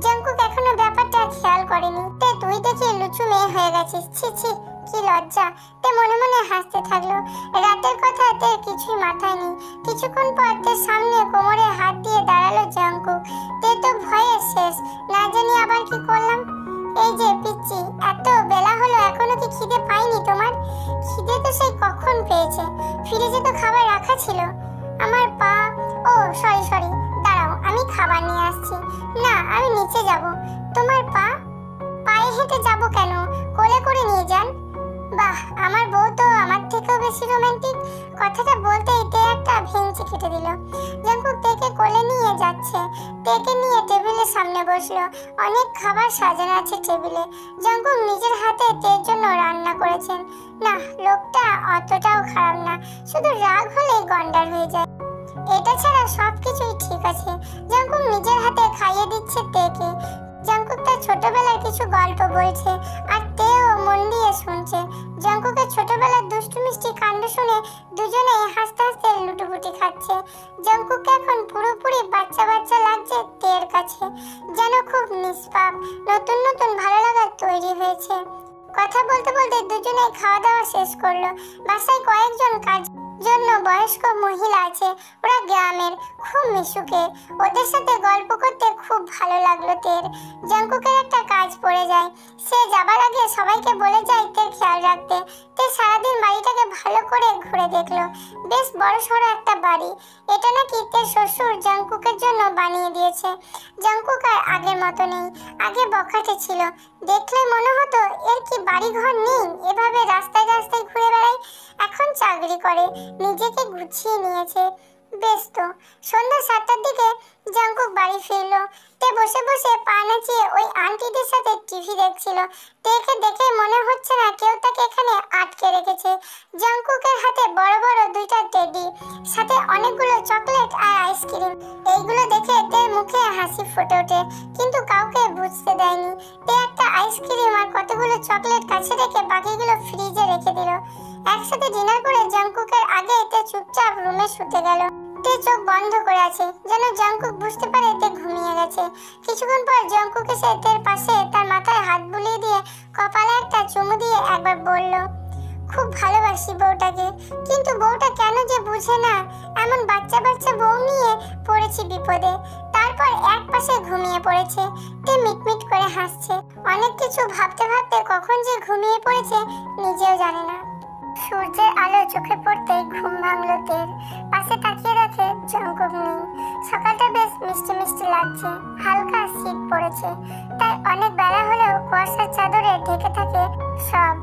জঙ্কুক এখনো ব্যাপারটা খেয়াল করেনি। তে তুই দেখি লুচু মেয়ে হয়ে গেছিস, ছি ছি কি লজ্জা। তে মনে মনে হাসতে থাকলো। রাতের কথা তের কিছুই মাথায় নেই। কিছুক্ষণ পর তের সামনে কোমরে হাত দিয়ে দাঁড়ালো জঙ্কুক। তে তো ভয়ে শেষ, না জানি আবার কি করলাম। এই যে পিচ্চি, এত বেলা হলো এখনো কি খিদে পাইনি তোমার? খিদে তো সেই কখন পেয়েছে, ফ্রিজে তো খাবার রাখা ছিল। আমার পা, ও সরি, দাঁড়াও আমি খাবার নিয়ে আসছি। না আমি নিচে যাব। তোমার পা? পায়ে হেঁটে যাব কেন, কোলে করে নিয়ে যান। বাহ, আমার বউ তো আমার থেকেও বেশি রোমান্টিক। কথাটা বলতেই তে একটা ভেঙচি কেটে দিল। জঙ্কুক তেকে কোলে নিয়ে যাচ্ছে। তেকে নিয়ে টেবিলের সামনে বসলো। অনেক খাবার সাজানো আছে টেবিলে। জঙ্কুক নিজের হাতে তের জন্য রান্না করেছেন। না, লোকটা অতটাও খারাপ না, শুধু রাগ হলেই গন্ডার হয়ে যায়। এটা ছাড়া সবকিছুই ঠিক আছে। জঙ্কুক নিজের হাতে খাইয়ে দিচ্ছে তেকে। জঙ্কুক তার ছোটবেলার কিছু গল্প বলছে আর তেও মন দিয়ে শুনছে। জঙ্কুকের ছোটবেলার দুষ্টু মিষ্টি কাণ্ড শুনে দুজনেই হাসতে হাসতে লুটোপুটি খাচ্ছে। জঙ্কুককে এখন পুরোপুরি বাচ্চা বাচ্চা লাগছে তের কাছে, যেন খুব নিষ্পাপ নতুন নতুন ভালো লাগা তৈরি হয়েছে। কথা বলতে বলতে দুজনেই খাওয়া দাওয়া শেষ করলো। বাসায় কয়েকজন কাজ জন্য বয়স্ক মহিলা আছে, ওরা গ্রামের, খুব মিশুকে। ওদের সাথে গল্প করতে খুব ভালো লাগলো তের। জঙ্কুকের একটা কাজ পড়ে যায়, সে যাবার আগে সবাইকে বলে যায় তের খেয়াল রাখতে। তে সারাদিন বাড়িটাকে ভালো করে ঘুরে দেখলো। বেশ বড়সড় একটা বাড়ি। এটা নাকি তের শ্বশুর জঙ্কুকের জন্য বানিয়ে দিয়েছে। জঙ্কুক আর আগের মতো নেই, আগে বখাটে ছিল। দেখলে মনে হতো এর কি বাড়ি ঘর নেই, এভাবে রাস্তায় রাস্তায় ঘুরে বেড়ায়। এখন চাকরি করে, নিজেকে গুছিয়ে নিয়েছে। বেশ তো। সন্ধ্যা 7টার দিকে জঙ্কুক বাড়ি ফিরলো। তে বসে বসে পা নাচিয়ে ওই আন্টিদের সাথে টিভি দেখছিল। তেকে দেখে মনে হচ্ছে না কেউ তাকে এখানে আটকে রেখেছে। জাংকুকের হাতে বড় বড় দুইটা টেডি, সাথে অনেকগুলো চকলেট আর আইসক্রিম। এইগুলো দেখে তের মুখে হাসি ফুটে ওঠে, কিন্তু কাউকে বুঝতে দেয়নি। তে একটা আইসক্রিম আর কতগুলো চকলেট কাছে রেখে বাকিগুলো ফ্রিজে রেখে দিল। একসাথে ডিনার করে জাংকুকের আগে তে চুপচাপ রুমে শুতে গেল। তে চোখ বন্ধ করে আছে, যেন জাংকুক বুঝতে পারে তে ঘুমিয়ে গেছে। কিছুক্ষণ পর জাংকুক এসে তের পাশে তার মাথায় হাত বুলিয়ে দিয়ে কপালে একটা চুমু দিয়ে একবার বলল, খুব ভালোবাসি বউটাকে, কিন্তু বউটা কেন যে বুঝে না। এমন বাচ্চা বাচ্চা বউ নিয়ে পড়েছি বিপদে। তারপর এক পাশে ঘুমিয়ে পড়েছে। তে মিটমিট করে হাসছে। অনেক কিছু ভাবতে ভাবতে কখন যে ঘুমিয়ে পড়েছে নিজেও জানে না। সূর্যের আলো চোখে পড়তেই ঘুম ভাঙলো তের। পাশে তাকিয়ে দেখে জাংকুক নেই। সকালটা বেশ মিষ্টি মিষ্টি লাগছে, হালকা শীত পড়েছে, তাই অনেক বেলা হলেও কুয়াশার চাদরে ঢেকে থাকে সব।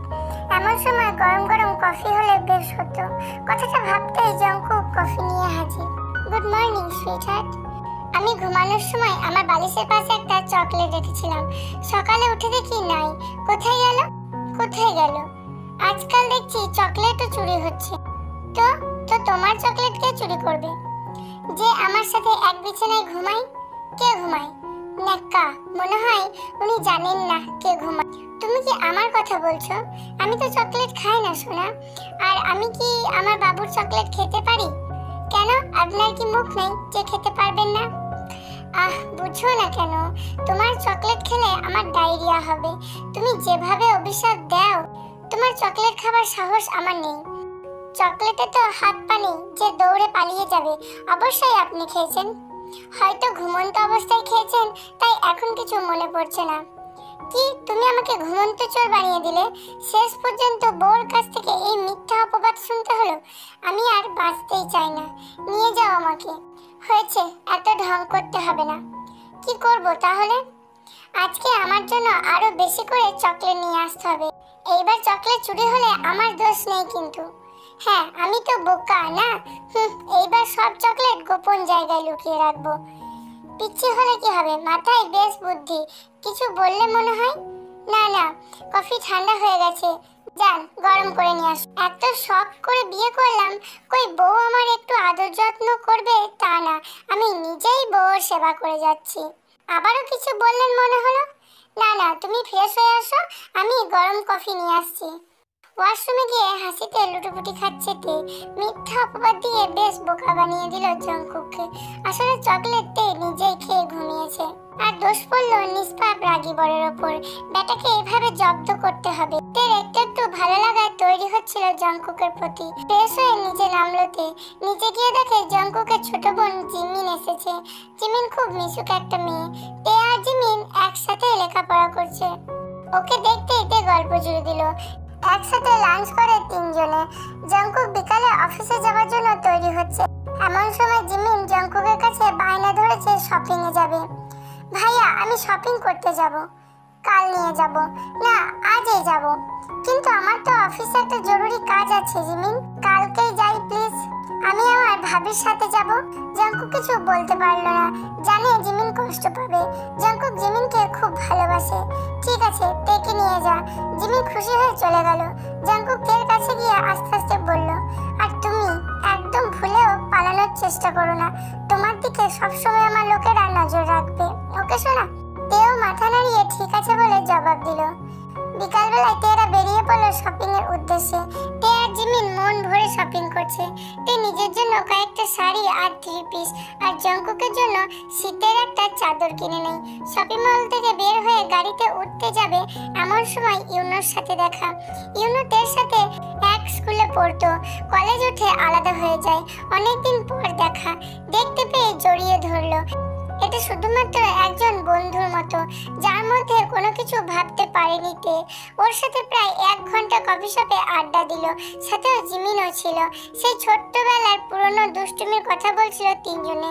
এমন সময় গরম গরম কফি হলে বেশ হতো। কথাটা ভাবতেই জাংকুক কফি নিয়ে হাজির। Good morning sweetheart. আমি ঘুমানোর সময় আমার বালিশের পাশে একটা চকলেট রেখেছিলাম। সকালে উঠে দেখি নাই। কোথায় গেল? কোথায় গেল? আজকাল দেখছি চকলেটও চুরি হচ্ছে। তো তো তোমার চকলেট কে চুরি করবে? যে আমার সাথে এক বিছানায় ঘুমায়। কে ঘুমায়? নেকা, মনে হয় উনি জানেন না কে ঘুমায়। তুমি কি আমার কথা বলছো? আমি তো চকলেট খাই না সোনা। আর আমি কি আমার বাবুর চকলেট খেতে পারি? কেন, আপনার কি মুখ নেই যে খেতে পারবেন না? বুঝছো না কেন? তোমার চকলেট খেলে আমার ডায়রিয়া হবে। তুমি যেভাবে অভিশাপ দাও, তোমার চকলেট খাবার সাহস আমার নেই। চকলেটে তো হাত পানি যে দৌড়ে পালিয়ে যাবে। অবশ্যই আপনি খেয়েছেন, হয়তো ঘুমন্ত অবস্থায় খেয়েছেন, তাই এখন কিছু মনে পড়ছে না। কি, তুমি আমাকে ঘুমন্ত চোর বানিয়ে দিলে? শেষ পর্যন্ত বউর কাছ থেকে এই মিথ্যা অপবাদ শুনতে হলো। আমি আর বাঁচতেই চাই না, নিয়ে যাও আমাকে। হয়েছে, এত ঢং করতে হবে না। কি করব তাহলে? আজকে আমার জন্য আরো বেশি করে চকলেট নিয়ে আসতে হবে। এইবার চকলেট চুরি হলে আমার দোষ নেই কিন্তু। হ্যাঁ, আমি তো বোকা না। এইবার সব চকলেট গোপন জায়গায় লুকিয়ে রাখবো। পিচ্ছি হলে কি হবে, মাথায় বেশ বুদ্ধি। কিছু বললে মনে হয়। না না, কফি ঠান্ডা হয়ে গেছে, যান গরম করে নিয়ে আস। এত শখ করে বিয়ে করলাম, কই বউ আমার একটু আদর যত্ন করবে তা না, আমি নিজেই বউর সেবা করে যাচ্ছি। আবারও কিছু বললেন মনে হলো। না না, তুমি ফ্রেশ হয়ে আসো, আমি গরম কফি নিয়ে আসছি। ওয়াশরুমে গিয়ে হাসিতে লুটোপুটি খাচ্ছে তে। মিথ্যা অপবাদ দিয়ে বেশ বোকা বানিয়ে দিল জাংকুককে। আসলে চকলেট তে নিজেই খেয়ে ঘুমিয়েছে। আর দোষ পড়ল নিষ্পাপ রাগী বরের ওপর। বেটাকে এইভাবে জব্দ করতে হবে। তের একটু একটু ভালো লাগা তৈরি হচ্ছিল জাংকুকের প্রতি। ফ্রেশ হয়ে নিচে নামলো তে। নিচে গিয়ে দেখে জাংকুকের ছোট বোন জিমিন এসেছে। জিমিন খুব মিশুক একটা মেয়ে। তে আর জিমিন একসাথে লেখাপড়া করছে। ওকে দেখতেই তে গল্প জুড়ে দিল। একসাথে লাঞ্চ করে তিনজনে। জাংকুক বিকালে অফিসে যাওয়ার জন্য তৈরি হচ্ছে। এমন সময় জিমিন জাংকুকের কাছে বায়না ধরেছে শপিং এ যাবে। ভাইয়া, আমি শপিং করতে যাব। কাল নিয়ে যাব। না, আজই যাব। কিন্তু আমার তো অফিসে একটা জরুরি কাজ আছে জিমিন, কালকেই যাই প্লিজ। আমি আমার ভাবির সাথে যাব। জাংকুক কিছু বলতে পারলো না, জানে জিমিন কষ্ট পাবে। জাংকুক জিমিনকে খুব ভালোবাসে। ঠিক আছে, তেকে নিয়ে যা। জিমিন খুশি হয়ে চলে গেল। জাংকুক তের কাছে গিয়ে আস্তে আস্তে বলল, আর তুমি একদম ভুলেও পালানোর চেষ্টা করো না। তোমার দিকে সবসময় আমার লোকেরা নজর রাখবে, ওকে শোনা? তেও মাথা নাড়িয়ে ঠিক আছে বলে জবাব দিল। বিকালবেলায় তেরা বেরিয়ে পড়লো শপিং এর উদ্দেশ্যে। তে আর জিমিন মন ভরে শপিং করছে। তে নিজের জন্য কয়েকটা শাড়ি আর 3 পিস, আর জাংকুকের জন্য শীতের একটা চাদর কিনে নেয়। শপিং মল থেকে বের হয়ে গাড়িতে উঠতে যাবে, এমন সময় ইউনোর সাথে দেখা। ইউনো তের সাথে এক স্কুলে পড়তো, কলেজ উঠে আলাদা হয়ে যায়। অনেকদিন পর দেখা, দেখতে পেয়ে জড়িয়ে ধরলো। এটা শুধুমাত্র একজন বন্ধুর মতো, যার মধ্যে কোনো কিছু ভাবতে পারেনি তে। ওর সাথে প্রায় 1 ঘন্টা কফি শপে আড্ডা দিল, সাথেও জিমিনও ছিল। সেই ছোট্টবেলার পুরনো দুষ্টুমির কথা বলছিল তিনজনে।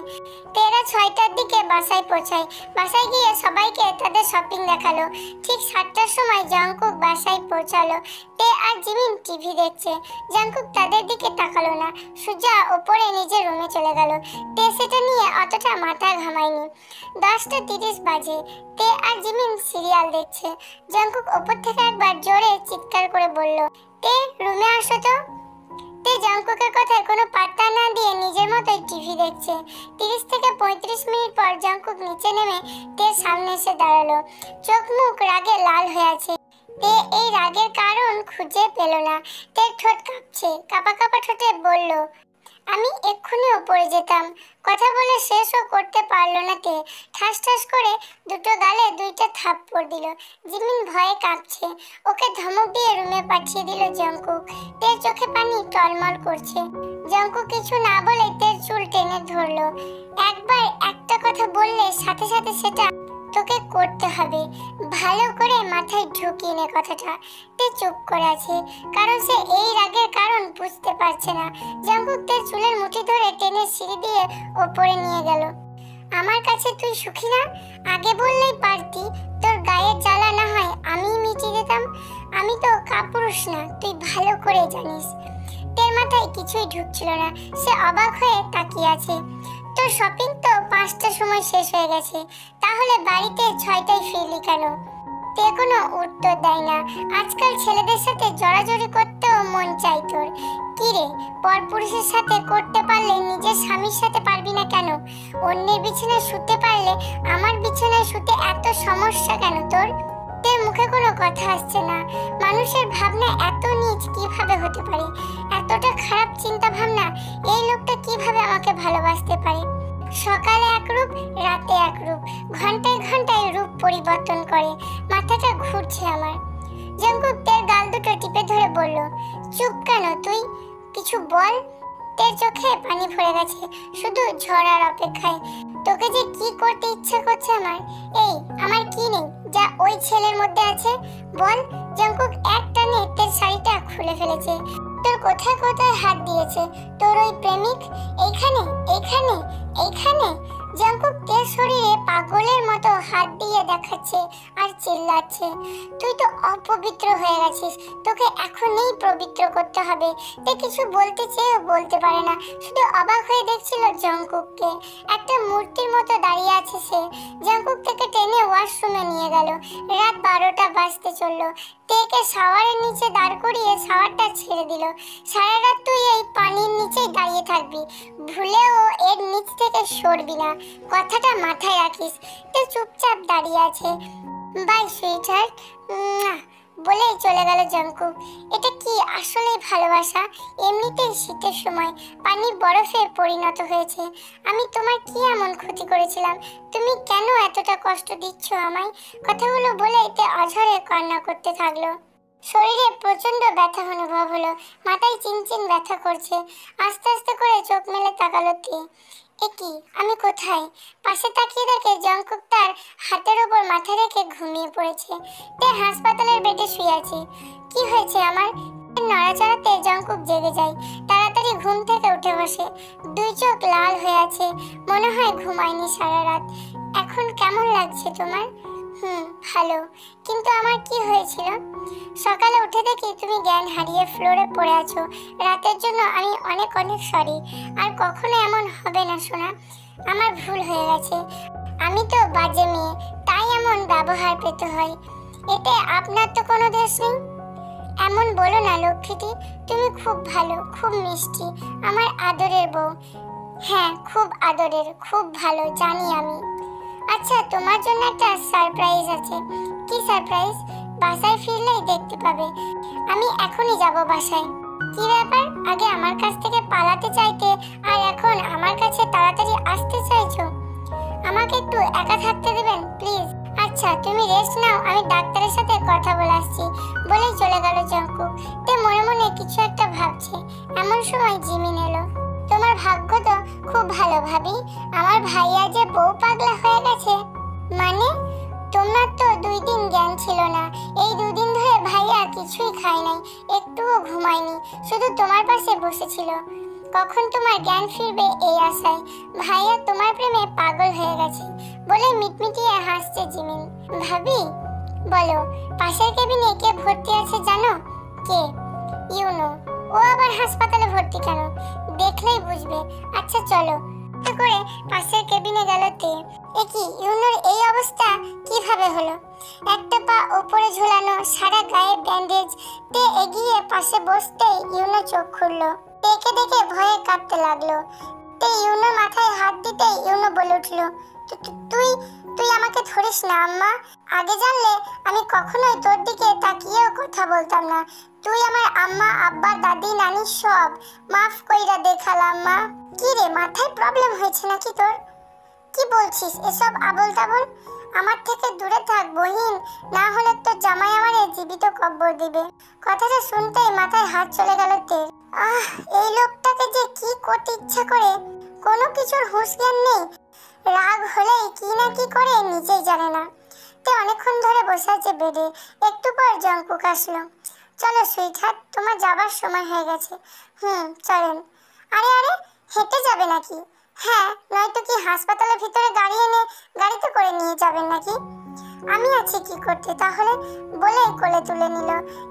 তেরা 6টার দিকে বাসায় পৌঁছায়। বাসায় গিয়ে সবাইকে তাদের শপিং দেখালো। ঠিক 7টার সময় জাংকুক বাসায় পৌঁছালো। তে আর জিমিন টিভি দেখছে। জাংকুক তাদের দিকে তাকালো না, সোজা ওপরে নিজের রুমে চলে গেল। তে সেটা নিয়ে অতটা মাথা ঘামায়নি। হয়নি। 10:30 বাজে। তে আর জিমিন সিরিয়াল দেখছে। জঙ্কুক ওপর থেকে একবার জোরে চিৎকার করে বলল, তে রুমে আসো তো। তে জঙ্কুকের কথায় কোনো পাত্তা না দিয়ে নিজের মতোই টিভি দেখছে। 30 থেকে 35 মিনিট পর জঙ্কুক নিচে নেমে তের সামনে এসে দাঁড়ালো। চোখ মুখ রাগে লাল হয়ে আছে। তে এই রাগের কারণ খুঁজে পেল না। তের ঠোঁট কাঁপছে। কাঁপা কাঁপা ঠোঁটে বলল, আমি এক্ষুনি উপরে যেতাম। কথা বলে শেষও করতে পারলো না তে। ঠাস ঠাস করে দুটো গালে 2টা থাপ্পড় দিল। জিমিন ভয়ে কাঁপছে। ওকে ধমক দিয়ে রুমে পাঠিয়ে দিল জঙ্কুক। তের চোখে পানি টলমল করছে। জঙ্কুক কিছু না বলে তের চুল টেনে ধরলো। একবার একটা কথা বললে সাথে সাথে সেটা তোকে করতে হবে। ভালো করে মাথায় ঢুকিয়ে নে কথাটা। তে চুপ করে আছে, কারণ সে এই রাগের কারণ বুঝতে পারছে না। জঙ্কুক তের চুলের মুঠি ধরে টেনে সিঁড়ি দিয়ে ওপরে নিয়ে গেল। আমার কাছে তুই সুখী না? আগে বললেই পারতি। তোর গায়ের জ্বালা না হয় আমিই মিটিয়ে দিতাম। আমি তো কাপুরুষ না, তুই ভালো করে জানিস। তের মাথায় কিছুই ঢুকছিল না। সে অবাক হয়ে তাকিয়ে আছে। তোর শপিং তো 5টার সময় শেষ হয়ে গেছে, তাহলে বাড়িতে 6টায় ফিরলি কেন? তে কোনো উত্তর দেয় না। আজকাল ছেলেদের সাথে জড়াজড়ি করতেও মন চাই তোর। কি রে, পরপুরুষের সাথে করতে পারলে নিজের স্বামীর সাথে পারবি না কেন? অন্যের বিছানায় শুতে পারলে আমার বিছানায় শুতে এত সমস্যা কেন তোর? তের মুখে কোনো কথা আসছে না। মানুষের ভাবনা এত নীচ কিভাবে হতে পারে? এতটা খারাপ চিন্তা ভাবনা এই লোকটা কিভাবে আমাকে ভালোবাসতে পারে? সকালে এক রূপ, রাতে এক রূপ, ঘন্টায় ঘন্টায় রূপ পরিবর্তন করে। মাথাটা ঘুরছে আমার। জঙ্কুক তের গাল দুটো টিপে ধরে বলল, চুপ কেন তুই? কিছু বল। তের চোখে পানি ভরে গেছে, শুধু ঝরার অপেক্ষায়। তোকে যে কি করতে ইচ্ছা করছে আমার। এই আমার কি নেই যা ওই ছেলের মধ্যে আছে? বল। জঙ্কুক এক টানে তের শাড়িটা খুলে ফেলেছে। তোর কোথায় কোথায় হাত দিয়েছে তোর ওই প্রেমিক? এইখানে, এইখানে, এইখানে। জঙ্কুক তের শরীরে পাগলের মতো হাত দিয়ে দেখাচ্ছে আর চিল্লাচ্ছে, তুই তো অপবিত্র হয়ে গেছিস। তোকে এখনই পবিত্র করতে হবে। তে কিছু বলতে চেয়েও বলতে পারে না, শুধু অবাক হয়ে দেখছিল জঙ্কুককে। একটা মূর্তির মতো দাঁড়িয়ে আছে সে। জঙ্কুক থেকে টেনে ওয়াশরুমে নিয়ে গেল। রাত 12টা বাজতে চললো। তেকে শাওয়ারের নিচে দাঁড় করিয়ে শাওয়ারটা ছেড়ে দিল। সারা রাত তুই এই পানির নিচেই দাঁড়িয়ে থাকবি, ভুলেও এর নিচ থেকে সরবি না, কথাটা মাথায় রাখিস। তে চুপচাপ দাঁড়িয়ে আছে। বাই সুইটহার্ট বলেই চলে গেল জঙ্কুক। এটা কি আসলেই ভালোবাসা? এমনিতেই শীতের সময় পানি বরফে পরিণত হয়েছে। আমি তোমার কি এমন ক্ষতি করেছিলাম? তুমি কেন এতটা কষ্ট দিচ্ছ আমায়? কথাগুলো বলে তে অঝরে কান্না করতে থাকলো। শরীরে প্রচন্ড ব্যথা অনুভব হলো। মাথায় চিনচিন ব্যথা করছে। আস্তে আস্তে করে চোখ মেলে তাকালো তে। একি আমি কোথায়? পাশে তাকিয়ে দেখে জঙ্কুক তার হাতের উপর মাথা রেখে ঘুমিয়ে পড়েছে। তে হাসপাতালের বেডে শুয়ে আছে। কি হয়েছে আমার? নড়াচড়াতে জঙ্কুক জেগে যায়। তাড়াতাড়ি ঘুম থেকে উঠে বসে। দুই চোখ লাল হয়ে আছে, মনে হয় ঘুমায়নি সারা রাত। এখন কেমন লাগছে তোমার? ভালো। কিন্তু আমার কি হয়েছিল? সকালে উঠে দেখি তুমি জ্ঞান হারিয়ে ফ্লোরে পড়ে আছো। রাতের জন্য আমি অনেক অনেক সরি। আর কখনো এমন হবে না সোনা। আমার ভুল হয়ে গেছে। আমি তো বাজে মেয়ে, তাই এমন ব্যবহার পেতে হয়। এতে আপনার তো কোনো দোষ নেই। এমন বলো না লক্ষ্মীটি। তুমি খুব ভালো, খুব মিষ্টি, আমার আদরের বউ। হ্যাঁ, খুব আদরের, খুব ভালো, জানি আমি। আচ্ছা, তোমার জন্য একটা সারপ্রাইজ আছে। কি সারপ্রাইজ? বাসায় ফিরলেই দেখতে পাবে। আমি এখনই যাব বাসায়। কি ব্যাপার? আগে আমার কাছ থেকে পালাতে চাইতে আর এখন আমার কাছে তাড়াতাড়ি আসতে চাইছো। আমাকে একটু একা থাকতে দেবেন প্লিজ। আচ্ছা, তুমি রেস্ট নাও, আমি ডাক্তারের সাথে কথা বলে আসছি বলেই চলে গেল জঙ্কুক। তে মনে মনে কিছু একটা ভাবছে। এমন সময় জিমিন এলো। তোমার ভাগ্য তো খুব ভালো ভাবি। আমার ভাইয়া যে বউ পাগলা হয়ে গেছে। মানে? তোমার তো 2 দিন জ্ঞান ছিল না। এই 2 দিন ধরে ভাইয়া কিছুই খায় নাই, একটুও ঘুমায়নি, শুধু তোমার পাশে বসেছিল। কখন তোমার জ্ঞান ফিরবে এই আশায়। ভাইয়া তোমার প্রেমে পাগল হয়ে গেছে বলে মিটমিটিয়ে হাসছে জিমিন। ভাবি বলো, পাশের কেবিনে কে ভর্তি আছে জানো? কে? ইউনো। ও আবার হাসপাতালে ভর্তি কেন? দেখলেই বুঝবে। আচ্ছা চলো। করে পাশের কেবিনে গেল তে। একি ইউনোর এই অবস্থা কিভাবে হলো? একটা পা উপরে ঝুলানো, সারা গায়ে ব্যান্ডেজ। তে এগিয়ে পাশে বসতেই ইউনো চোখ খুললো। তেকে দেখে ভয়ে কাঁপতে লাগলো। তে ইউনোর মাথায় হাত দিতেই ইউনো বলে উঠল, তুই তুই আমাকে ধরিস না আম্মা। আগে জানলে আমি কখনোই তোর দিকে তাকিয়েও কথা বলতাম না। তুই আমার আম্মা, আব্বা, দাদি, নানি সব মাফ কইরা দেখালাম মা। কি রে, মাথায় প্রবলেম হয়েছে নাকি তোর? কি বলছিস এসব আবল তাবল? আমার থেকে দূরে থাক বহিন, না হলে তোর জামাই আমারে জীবিত কব্বর দিবে। কথাটা শুনতেই মাথায় হাত চলে গেল তের। এই লোকটাকে যে কি করতে ইচ্ছা করে, কোনো কিছুর হুঁশ জ্ঞান নেই। রাগ হলেই কি না কি করে নিজেই জানে না। তে অনেকক্ষণ ধরে বসে আছে বেডে। একটু পর জংকুক আসলো। চলো সুইটহার্ট, তোমার যাবার সময় হয়ে গেছে। চলেন। আরে আরে, হেঁটে যাবে নাকি? হ্যাঁ, নয়তো কি হাসপাতালের ভিতরে গাড়ি এনে গাড়িতে করে নিয়ে যাবেন নাকি? আমি আছি কি করতে তাহলে, বলে কোলে তুলে নিল,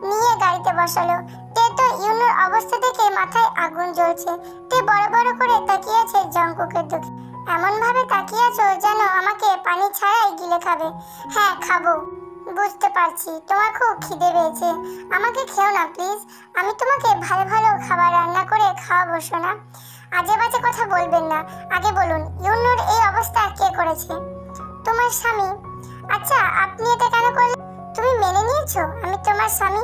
নিয়ে গাড়িতে বসালো। তে তো ইউনোর অবস্থা দেখে মাথায় আগুন জ্বলছে। তে বড় বড় করে তাকিয়ে আছে জংকুকের দিকে। এমন ভাবে তাকিয়ে আছো যেন আমাকে পানি ছাড়াই গিলে খাবে। হ্যাঁ খাবো, বুঝতে পারছি তোমার খুব খিদে পেয়েছে। আমাকে খেও না প্লিজ, আমি তোমাকে ভালো ভালো খাবার রান্না করে খাওয়াবো সোনা। আজে বাজে কথা বলবেন না। আগে বলুন ইউনোর এই অবস্থা কে করেছে? তোমার স্বামী। আচ্ছা, আপনি এটা কেন করলেন? তুমি মেনে নিয়েছো আমি তোমার স্বামী?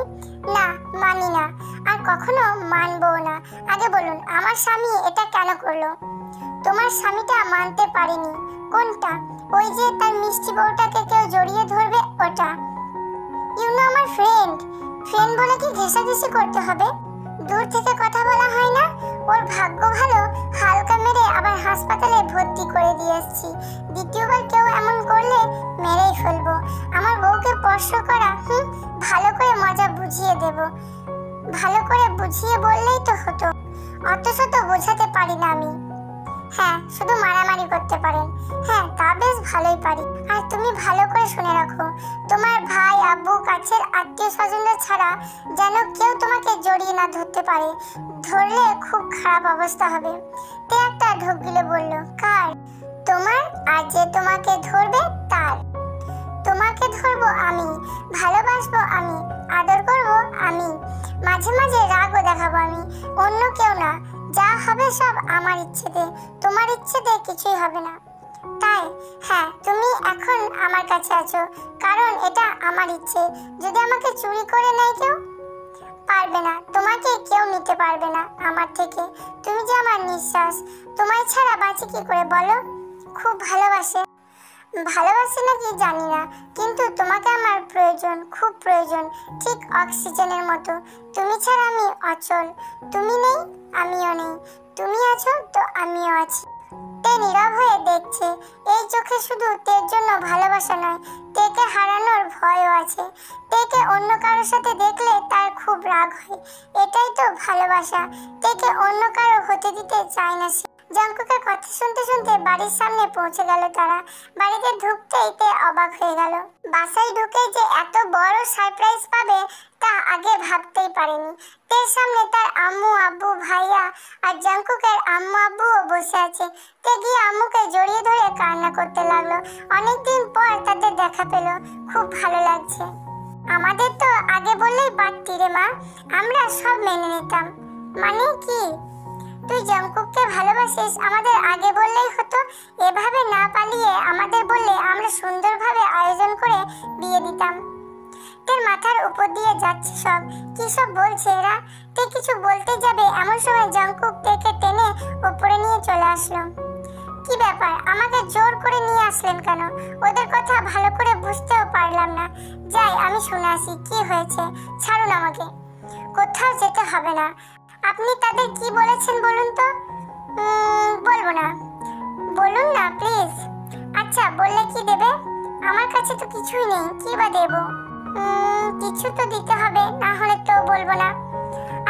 না, মানি না, আর কখনো মানবো না। আগে বলুন আমার স্বামী এটা কেন করলো? তোমার স্বামীটা মানতে পারেনি। কোনটা? ওই যে তার মিষ্টি বউটাকে কেউ জড়িয়ে ধরবে ওটা। ইউনো আমার ফ্রেন্ড। ফ্রেন্ড বলে কি ঘেঁষাঘেঁষি করতে হবে? দূর থেকে কথা বলা হয় না? ওর ভাগ্য ভালো, হালকা মেরে আবার হাসপাতালে ভর্তি করে দিয়ে এসেছি। দ্বিতীয়বার কেউ এমন করলে মেরেই ফেলবো। আমার বউকে স্পর্শ করা, ভালো করে মজা বুঝিয়ে দেব। ভালো করে বুঝিয়ে বললেই তো হতো। অত শত বোঝাতে পারি না আমি। হ্যাঁ, শুধু মারামারি করতে পারেন। হ্যাঁ, তা বেশ ভালোই পারি। আর তুমি ভালো করে শুনে রাখো, তোমার ভাই, আব্বু, কাছের আত্মীয় স্বজনদের ছাড়া যেন কেউ তোমাকে জড়িয়ে না ধরতে পারে। ধরলে খুব খারাপ অবস্থা হবে। তে একটা ঢোক গিলে বলল, কার? তোমার। আর যে তোমাকে ধরবে তার। তোমাকে ধরবো আমি, ভালোবাসবো আমি, আদর করবো আমি, মাঝে মাঝে রাগও দেখাবো আমি, অন্য কেউ না। যা হবে সব আমার ইচ্ছেতে, তোমার ইচ্ছেতে কিছুই হবে না। তাই? হ্যাঁ, তুমি এখন আমার কাছে আছো কারণ এটা আমার ইচ্ছে। যদি আমাকে চুরি করে নেয় কেউ? পারবে না, তোমাকে কেউ নিতে পারবে না আমার থেকে। তুমি যে আমার নিঃশ্বাস, তোমায় ছাড়া বাঁচি কি করে বলো? খুব ভালোবাসে। ভালোবাসে নাকি জানি না, কিন্তু তোমাকে আমার প্রয়োজন, খুব প্রয়োজন, ঠিক অক্সিজেনের মতো। তুমি ছাড়া আমি অচল। তুমি নেই, আমিও নেই। তুমি আছো তো আমিও আছি। তে নীরব হয়ে দেখছে। এই চোখে শুধু তের জন্য ভালোবাসা নয়, তেকে হারানোর ভয়ও আছে। তেকে অন্য কারোর সাথে দেখলে তার খুব রাগ হয়। এটাই তো ভালোবাসা। তেকে অন্য কারো হতে দিতে চায় না সে। জংকুকের কথা শুনতে শুনতে বাড়ির সামনে পৌঁছে গেল তারা। বাড়িতে ঢুকতেই তে অবাক হয়ে গেল। বাসায় ঢুকে যে এত বড় সারপ্রাইজ পাবে তা আগে ভাবতেই পারেনি। তের সামনে তার আম্মু, আব্বু, ভাইয়া আর জংকুকের আম্মু আব্বুও বসে আছে। তে গিয়ে আম্মুকে জড়িয়ে ধরে কান্না করতে লাগলো। অনেকদিন পর তাদের দেখা পেল, খুব ভালো লাগছে। আমাদের তো আগে বললেই পারতি রে মা, আমরা সব মেনে নিতাম। মানে কি? তুই জংকুককে ভালোবাসিস, আমাদের আগে বললেই হতো। এভাবে না পালিয়ে আমাদের বললে আমরা সুন্দরভাবে আয়োজন করে বিয়ে দিতাম। তের মাথার উপর দিয়ে যাচ্ছে সব। কি সব বলছে এরা? তে কিছু বলতে যাবে এমন সময় জংকুক তেকে টেনে উপরে নিয়ে চলে আসলো। কি ব্যাপার, আমাকে জোর করে নিয়ে আসলেন কেন? ওদের কথা ভালো করে বুঝতেও পারলাম না। যাই, আমি শুনে আসি কি হয়েছে। ছাড়ুন আমাকে। কোথাও যেতে হবে না। আপনি তাদের কি বলেছেন বলুন তো? বলবো না। বলুন না প্লিজ। আচ্ছা, বললে কি দেবে? আমার কাছে তো কিছুই নেই, কি বা দেব? কিছু তো দিতে হবে, না হলে তো বলবো না।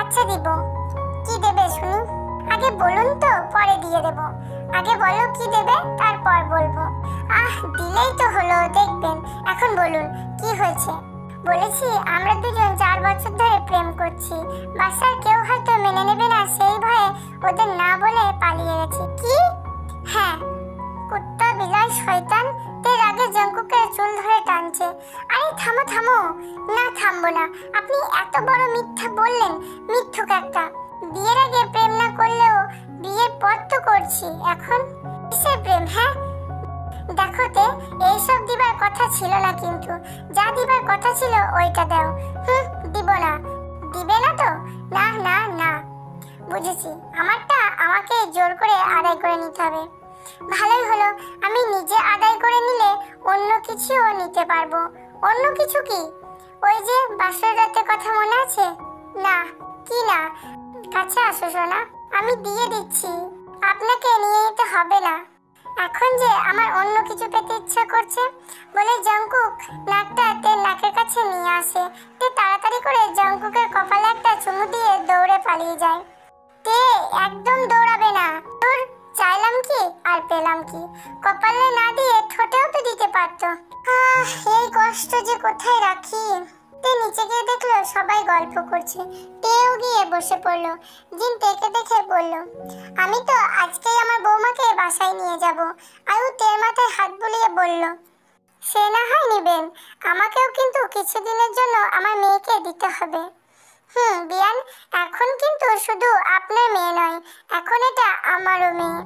আচ্ছা দিব। কি দেবে শুনি? আগে বলুন তো, পরে দিয়ে দেব। আগে বলো কি দেবে, তারপর বলবো। দিলেই তো হলো, দেখবেন। এখন বলুন কি হয়েছে। বলেছি আমরা দুজন 4 বছর ধরে প্রেম করছি। বাসার কেউ হয়তো মেনে নেবে না, সেই ভয়ে ওদের না বলে পালিয়ে গেছি। কি? পেয়েছি। এখন কিসের প্রেম? হ্যাঁ দেখো তে, এইসব দিবার কথা ছিল না, কিন্তু যা দিবার কথা ছিল ওইটা দাও। দিব না। দিবে না তো? না না না, বুঝেছি। আমারটা আমাকে জোর করে আদায় করে নিতে হবে। ভালোই হলো, আমি নিজে আদায় করে নিলে অন্য কিছুও নিতে পারবো। অন্য কিছু কি? ওই যে বাসর রাতের কথা মনে আছে? না। কি না? কাছে আসো সোনা, আমি দিয়ে দিচ্ছি, আপনাকে নিয়ে নিতে হবে না। এখন যে আমার অন্য কিছু পেতে ইচ্ছা করছে বলে জঙ্কুক নাকটা তের নাকের কাছে নিয়ে আসে। তে তাড়াতাড়ি করে জঙ্কুকের কপালে একটা চুমু দিয়ে দৌড়ে পালিয়ে যায়। তে একদম দৌড়াবে না। তোর চাইলাম কি আর পেলাম কি? কপালে না দিয়ে ঠোঁটেও তো দিতে পারতো। এই কষ্ট যে কোথায় রাখি। তে নিচে গিয়ে দেখলো সবাই গল্প করছে। তেও গিয়ে বসে পড়লো। জিন তেকে দেখে বলল, আমি তো আজকেই আমার বৌমাকে বাসায় নিয়ে যাব। আয়ু তের মাথায় হাত বুলিয়ে বলল, সে না হয় নিবেন, আমাকেও কিন্তু কিছুদিনের জন্য আমার মেয়েকে দিতে হবে। বিয়ান, এখন কিন্তু শুধু আপনার মেয়ে নয়, এখন এটা আমারও মেয়ে।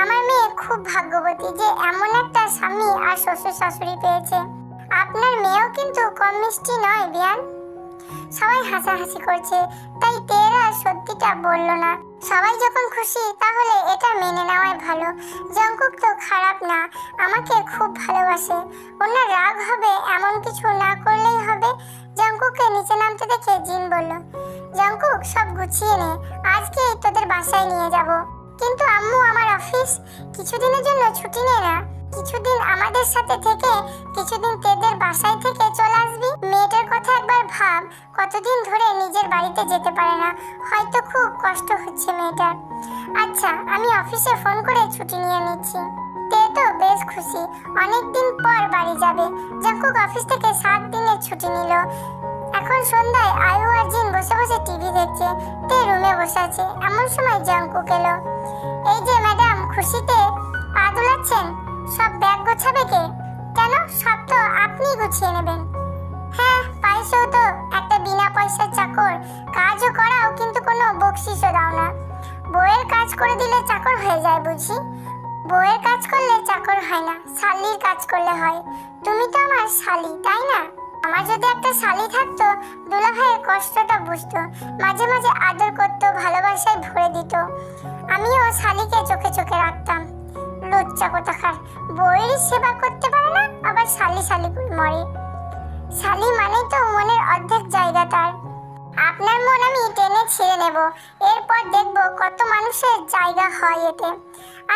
আমার মেয়ে খুব ভাগ্যবতী যে এমন একটা স্বামী আর শ্বশুর শাশুড়ি পেয়েছে। আপনার মেয়েও কিন্তু কম মিষ্টি নয় বিয়ান। সবাই হাসাহাসি করছে, তাই তেরা সত্যিটা বলল না। সবাই যখন খুশি তাহলে এটা মেনে নেওয়াই ভালো। জঙ্কুক তো খারাপ না, আমাকে খুব ভালোবাসে। ওনার রাগ হবে এমন কিছু না করলেই হবে। জঙ্কুককে নিচে নামতে দেখে জিন বলল, জঙ্কুক সব গুছিয়ে নে, আজকেই তোদের বাসায় নিয়ে যাব। কিন্তু আম্মু, আমার অফিস। কিছুদিনের জন্য ছুটি নে না, কিছুদিন আমাদের সাথে থেকে কিছুদিন তেদের বাসায় থেকে চলে আসবি। মেয়েটার কথা একবার ভাব, কতদিন ধরে নিজের বাড়িতে যেতে পারে না, হয়তো খুব কষ্ট হচ্ছে মেয়েটার। আচ্ছা, আমি অফিসে ফোন করে ছুটি নিয়ে নিচ্ছি। তে তো বেশ খুশি, অনেকদিন পর বাড়ি যাবে। জঙ্কুক অফিস থেকে 7 দিনের ছুটি নিল। এখন সন্ধ্যায় আয়ু আর জিন বসে বসে টিভি দেখছে। তে রুমে বসে আছে। এমন সময় জঙ্কুক এলো। এই যে ম্যাডাম, খুশিতে পা দুলাচ্ছেন? সব ব্যাগ গোছাবে কে? কেন, সব তো আপনি গুছিয়ে নেবেন। হ্যাঁ, পাইছো তো একটা বিনা পয়সার চাকর, কাজও করাও কিন্তু কোনো বকশিশও দাও না। বউয়ের কাজ করে দিলে চাকর হয়ে যায় বুঝি? বউয়ের কাজ করলে চাকর হয় না, শালির কাজ করলে হয়। তুমি তো আমার শালি, তাই না? আমার যদি একটা শালি থাকতো, দুলা ভাইয়ের কষ্টটা বুঝতো, মাঝে মাঝে আদর করতো, ভালোবাসায় ভরে দিত। আমিও শালিকে চোখে চোখে রাখতাম। লজ্জা কোথাকার, বউয়ের সেবা করতে পারে না, আবার শালি শালি করে মরে। শালি মানেই তো মনের অর্ধেক জায়গা তার। আপনার মন আমি টেনে ছিঁড়ে নেব, এরপর দেখবো কত মানুষের জায়গা হয় এতে।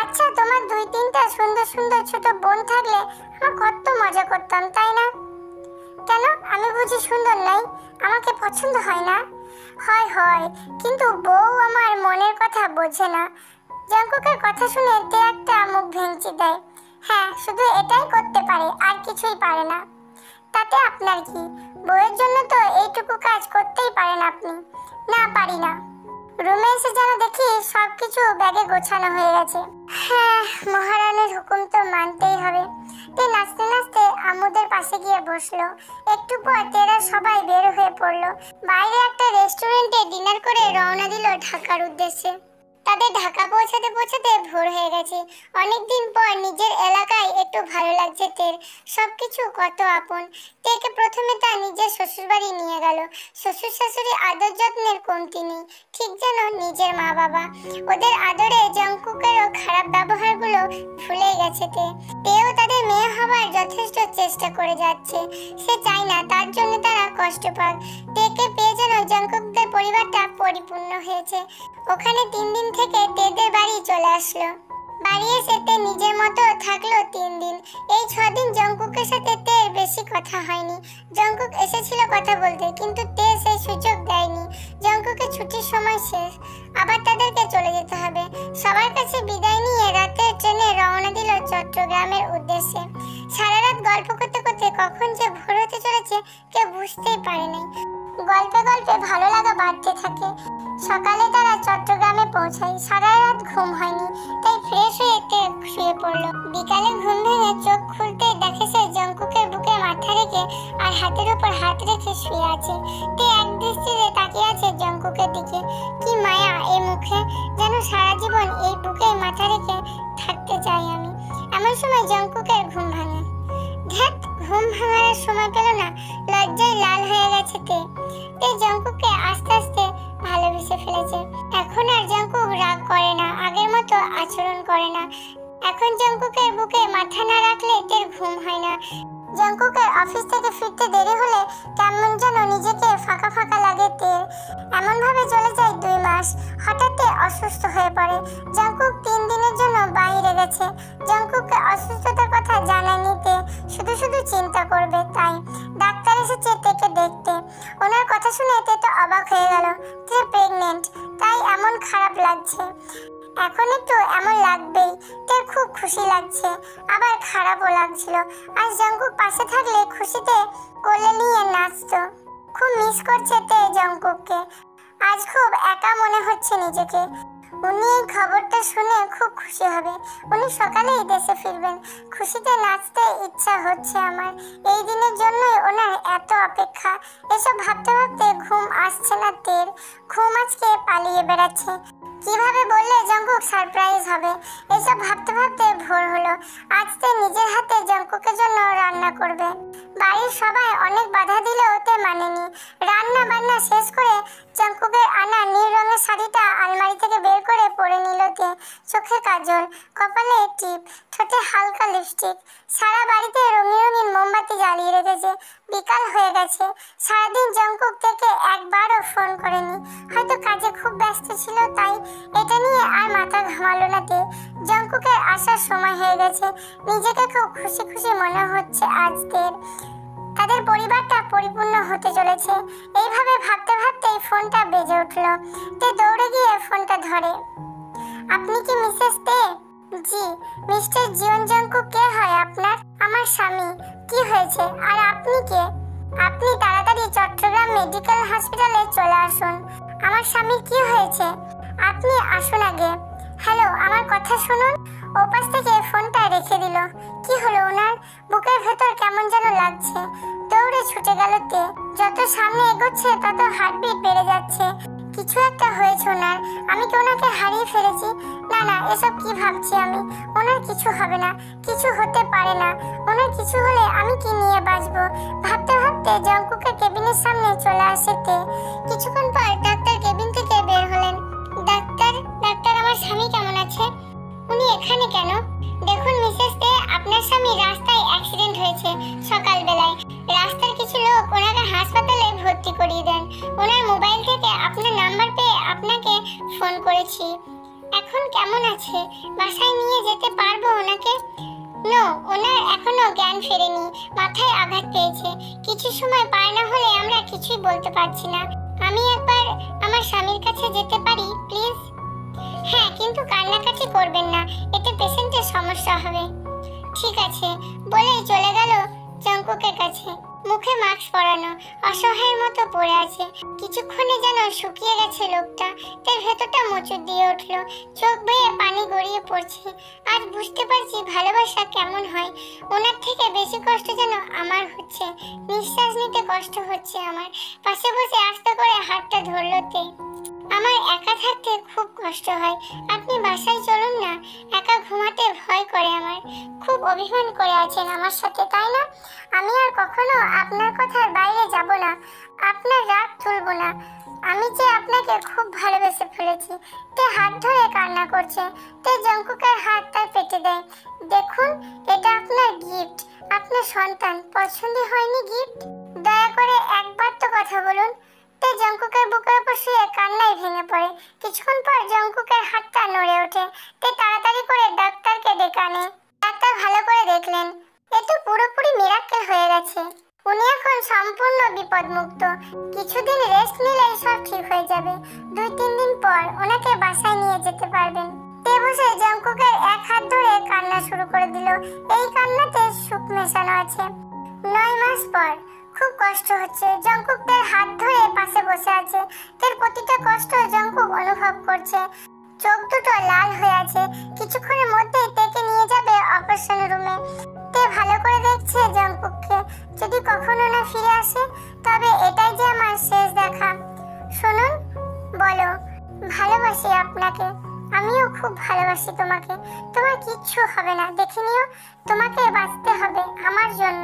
আচ্ছা, তোমার 2-3টা সুন্দর সুন্দর ছোট বোন থাকলে আমার কত মজা করতাম, তাই না? কেন, আমি বুঝি সুন্দর নই? আমাকে পছন্দ হয় না? হয় হয়, কিন্তু বউ আমার মনের কথা বোঝে না। জঙ্কুকের কথা শুনে তে একটা মুখ ভেঙচি দেয়। হ্যাঁ, শুধু এটাই করতে পারে, আর কিছুই পারে না। তাতে আপনার কি? বউয়ের জন্য তো এইটুকু কাজ করতেই পারেন আপনি। না, পারি না। রুমে এসে যেন দেখি সবকিছু ব্যাগে গোছানো হয়ে গেছে। হ্যাঁ, মহারানীর হুকুম তো মানতেই হবে। তে নাচতে নাচতে আম্মুদের পাশে গিয়ে বসলো। একটু পর তেরা সবাই বের হয়ে পড়লো। বাইরে একটা রেস্টুরেন্টে ডিনার করে রওনা দিল ঢাকার উদ্দেশ্যে। তাদের ঢাকা পৌঁছাতে পৌঁছাতে ভোর হয়ে গেছে। অনেকদিন পর নিজের এলাকায় একটু ভালো লাগছে তের। সবকিছু কত আপন। তেকে প্রথমে তার নিজের শ্বশুরবাড়ি নিয়ে গেল। শ্বশুর শাশুড়ি আদর যত্নের কমতি নেই, ঠিক যেন নিজের মা বাবা। ওদের আদরে জঙ্কুকেরও খারাপ ব্যবহারগুলো ভুলে গেছে তেও তাদের মেয়ে হবার যথেষ্ট চেষ্টা করে যাচ্ছে। সে চায় না তার জন্য তারা কষ্ট পাক। তেকে পেয়ে যেন জঙ্কুকদের পরিবারটা পরিপূর্ণ হয়েছে। ওখানে 3 দিন থেকে তেদের বাড়ি চলে আসলো। বাড়ি এসে তে নিজের মতো থাকলো 3 দিন। এই 6 দিন জঙ্কুকের সাথে তের বেশি কথা হয়নি। জঙ্কুক এসেছিল কথা বলতে, কিন্তু তে সেই সুযোগ দেয়নি। জঙ্কুকের ছুটির সময় শেষ, আবার তাদেরকে চলে যেতে হবে। সবার কাছে বিদায় নিয়ে রাতের ট্রেনে রওনা দিল চট্টগ্রামের উদ্দেশ্যে। সারা রাত গল্প করতে করতে কখন যে ভোর হতে চলেছে কেউ বুঝতেই পারেনি। গল্পে গল্পে ভালো লাগা বাড়তে থাকে। সকালে তারা চট্টগ্রামে পৌঁছায়। সারা রাত ঘুম হয়নি, তাই ফ্রেশ হয়ে তে শুয়ে পড়লো। বিকালে ঘুম ভেঙে চোখ খুলতে দেখে সে জঙ্কুকের বুকে মাথা রেখে আর হাতের উপর হাত রেখে শুয়ে আছে। তে এক দৃষ্টিতে তাকিয়ে আছে জঙ্কুকের দিকে। কি মায়া এই মুখে, যেন সারা জীবন এই বুকে মাথা রেখে থাকতে চাই আমি। এমন সময় জঙ্কুকের ঘুম ভাঙে। ধ্যাত, ঘুম ভাঙার সময় পেল না, লজ্জায় লাল হয়ে গেছে তে জঙ্কুককে আস্তে আস্তে ভালোবেসে ফেলেছে। এখন আর জঙ্কুক রাগ করে না, আগের মতো আচরণ করে না। এখন জঙ্কুকের বুকে মাথা না রাখলে তের ঘুম হয় না। জঙ্কুকের অফিস থেকে ফিরতে দেরি হলে কেমন যেন নিজেকে ফাঁকা ফাঁকা লাগে তের। এমন ভাবে চলে যায় 2 মাস। হঠাৎ অসুস্থ হয়ে পড়ে। জঙ্কুক 3 দিনের জন্য বাইরে গেছে। জঙ্কুককে অসুস্থতার কথা জানায়নি তে, শুধু শুধু চিন্তা করবে তাই। ডাক্তার এসেছে তেকে দেখতে। ওনার কথা শুনে তে তো অবাক হয়ে গেল। তে প্রেগনেন্ট, তাই এমন খারাপ লাগছে। এখন একটু এমন লাগবেই। তের খুব খুশি লাগছে, আবার খারাপও লাগছিল। আজ জঙ্কুক পাশে থাকলে খুশিতে কোলে নিয়ে নাচতো। খুব মিস করছে তে জঙ্কুককে। আজ খুব একা মনে হচ্ছে নিজেকে। উনি এই খবরটা শুনে খুব খুশি হবে। উনি সকালেই দেশে ফিরবেন। খুশিতে নাচতে ইচ্ছা হচ্ছে আমার। এই দিনের জন্যই ওনার এত অপেক্ষা। এসব ভাবতে ভাবতে ঘুম আসছে না তের। ঘুম আজকে পালিয়ে বেড়াচ্ছে। কিভাবে বললে জঙ্কুক সারপ্রাইজ হবে, এসব ভাবতে ভাবতে ভোর হলো। আজ তে নিজের হাতে জঙ্কুকের জন্য রান্না করবে। বাড়ির সবাই অনেক বাধা দিলেও তে মানেনি। রান্না বান্না শেষ করে জঙ্কুকের আনা নীল রঙের শাড়িটা আলমারি থেকে বের করে পরে নিল তে। চোখে কাজল, কপালে টিপ, ঠোঁটে হালকা লিপস্টিক। সারা বাড়িতে রঙিন রঙিন মোমবাতি জ্বালিয়ে রেখেছে। বিকাল হয়ে গেছে। সারাদিন জঙ্কুক থেকে একবারও ফোন করেনি। হয়তো কাজে খুব ব্যস্ত ছিল, তাই এটা নিয়ে আর মাথা ঘামালো না তে। জঙ্কুকের আসার সময় হয়ে গেছে। নিজেকে খুব খুশি খুশি মনে হচ্ছে আজ তের। তাদের পরিবারটা পরিপূর্ণ হতে চলেছে। এইভাবে ভাবতে ভাবতেই ফোনটা বেজে উঠল। তে দৌড়ে গিয়ে ফোনটা ধরে। আপনি কি মিসেস তে? জি। মিস্টার জীবন জঙ্কুক কে হয় আপনার? আমার স্বামী। কি হয়েছে? আর আপনি কে? আপনি তাড়াতাড়ি চট্টগ্রাম মেডিকেল হসপিটালে চলে আসুন। আমার স্বামীর কি হয়েছে? আপনি আসুন আগে। হ্যালো, আমার কথা শুনুন। ওপাশ থেকে ফোনটা রেখে দিল। কি হলো ওনার? বুকের ভেতর কেমন যেন লাগছে। দৌড়ে ছুটে গেল তে। যত সামনে এগোচ্ছে তত হার্টবিট বেড়ে যাচ্ছে। কিছু একটা হয়েছে ওনার। আমি কি ওনাকে হারিয়ে ফেলেছি? না না, এসব কি ভাবছি আমি। ওনার কিছু হবে না, কিছু হতে পারে না। ওনার কিছু হলে আমি কি নিয়ে বাঁচবো? ভাবতে ভাবতে জঙ্কুকের কেবিনের সামনে চলে আসে তে। কিছুক্ষণ পর ডাক্তার কেবিন থেকে বের হলেন। ডাক্তার, আমার স্বামী কেমন আছে? উনি এখানে কেন? দেখুন মিসেস তে, আপনার স্বামী রাস্তায় অ্যাক্সিডেন্ট হয়েছে সকালবেলায়। রাস্তার কিছু লোক ওনাকে হাসপাতালে ভর্তি করিয়ে দেন। ওনার মোবাইল থেকে আপনার নাম্বার পেয়ে আপনাকে ফোন করেছি। এখন কেমন আছে? বাসায় নিয়ে যেতে পারবো ওনাকে? নো, ওনার এখনো জ্ঞান ফেরেনি। মাথায় আঘাত পেয়েছে। কিছু সময় পার না হলে আমরা কিছুই বলতে পারছি না। আমি একবার আমার স্বামীর কাছে যেতে পারি প্লিজ? হ্যাঁ, কিন্তু কান্নাকাটি করবেন না, এতে পেশেন্টের সমস্যা হবে। ঠিক আছে বলেই চলে গেল জঙ্কুকের কাছে। মুখে মাস্ক পরানো, অসহায়ের মতো পড়ে আছে। কিছুক্ষণে যেন শুকিয়ে গেছে লোকটা। তার ভেতরটা মোচড় দিয়ে উঠলো। চোখ বেয়ে পানি গড়িয়ে পড়ছে। আজ বুঝতে পারছি ভালোবাসা কেমন হয়। ওনার থেকে বেশি কষ্ট যেন আমার হচ্ছে। নিঃশ্বাস নিতে কষ্ট হচ্ছে আমার। পাশে বসে আস্তে করে হাতটা ধরলো তে। আমার একা থাকতে খুব কষ্ট হয়। আপনি বাসায় চলুন না। একা ঘুমাতে ভয় করে আমার। খুব অভিমান করে আছেন আমার সাথে, তাই না? আমি আর কখনো আপনার কথার বাইরে যাব না। আপনার রাগ তুলব না। আমি যে আপনাকে খুব ভালোবেসে ফেলেছি। তে হাত ধরে কান্না করছে। তে জঙ্কুকের হাত তার পেটে দেয়। দেখুন, এটা আপনার গিফট। আপনার সন্তান। পছন্দ হয়নি গিফট? দয়া করে একবার তো কথা বলুন। তে জঙ্কুকের বুকের উপর শুয়ে কান্নায় ভেঙে পড়ে। কিছুক্ষণ পর জঙ্কুকের হাতটা নড়ে ওঠে। তে তাড়াতাড়ি করে ডাক্তারকে ডেকে আনে। ডাক্তার ভালো করে দেখলেন। এ তো পুরোপুরি মিরাক্কেল হয়ে গেছে। উনি এখন সম্পূর্ণ বিপদমুক্ত। কিছুদিন রেস্ট নিলেই সব ঠিক হয়ে যাবে। 2-3 দিন পর ওনাকে বাসায় নিয়ে যেতে পারবেন। তে বসে জঙ্কুকের এক হাত ধরে কান্না শুরু করে দিল। এই কান্নাতে সুখ মেশানো আছে। 9 মাস পর খুব কষ্ট হচ্ছে। জঙ্কুক তার হাত ধরে পাশে বসে আছে। তার প্রতিটা কষ্ট জঙ্কুক অনুভব করছে। চোখ দুটো লাল হয়ে আছে। কিছুক্ষণের মধ্যেই তেকে নিয়ে যাবে অপারেশন রুমে। তে ভালো করে দেখছে জঙ্কুককে। যদি কখনো না ফিরে আসে, তবে এটাই যে আমার শেষ দেখা। শুনুন, বলো ভালোবাসি আপনাকে। আমি আমিও খুব ভালোবাসি তোমাকে। তোমার কিচ্ছু হবে না, দেখে নিও। তোমাকে বাঁচতে হবে আমার জন্য।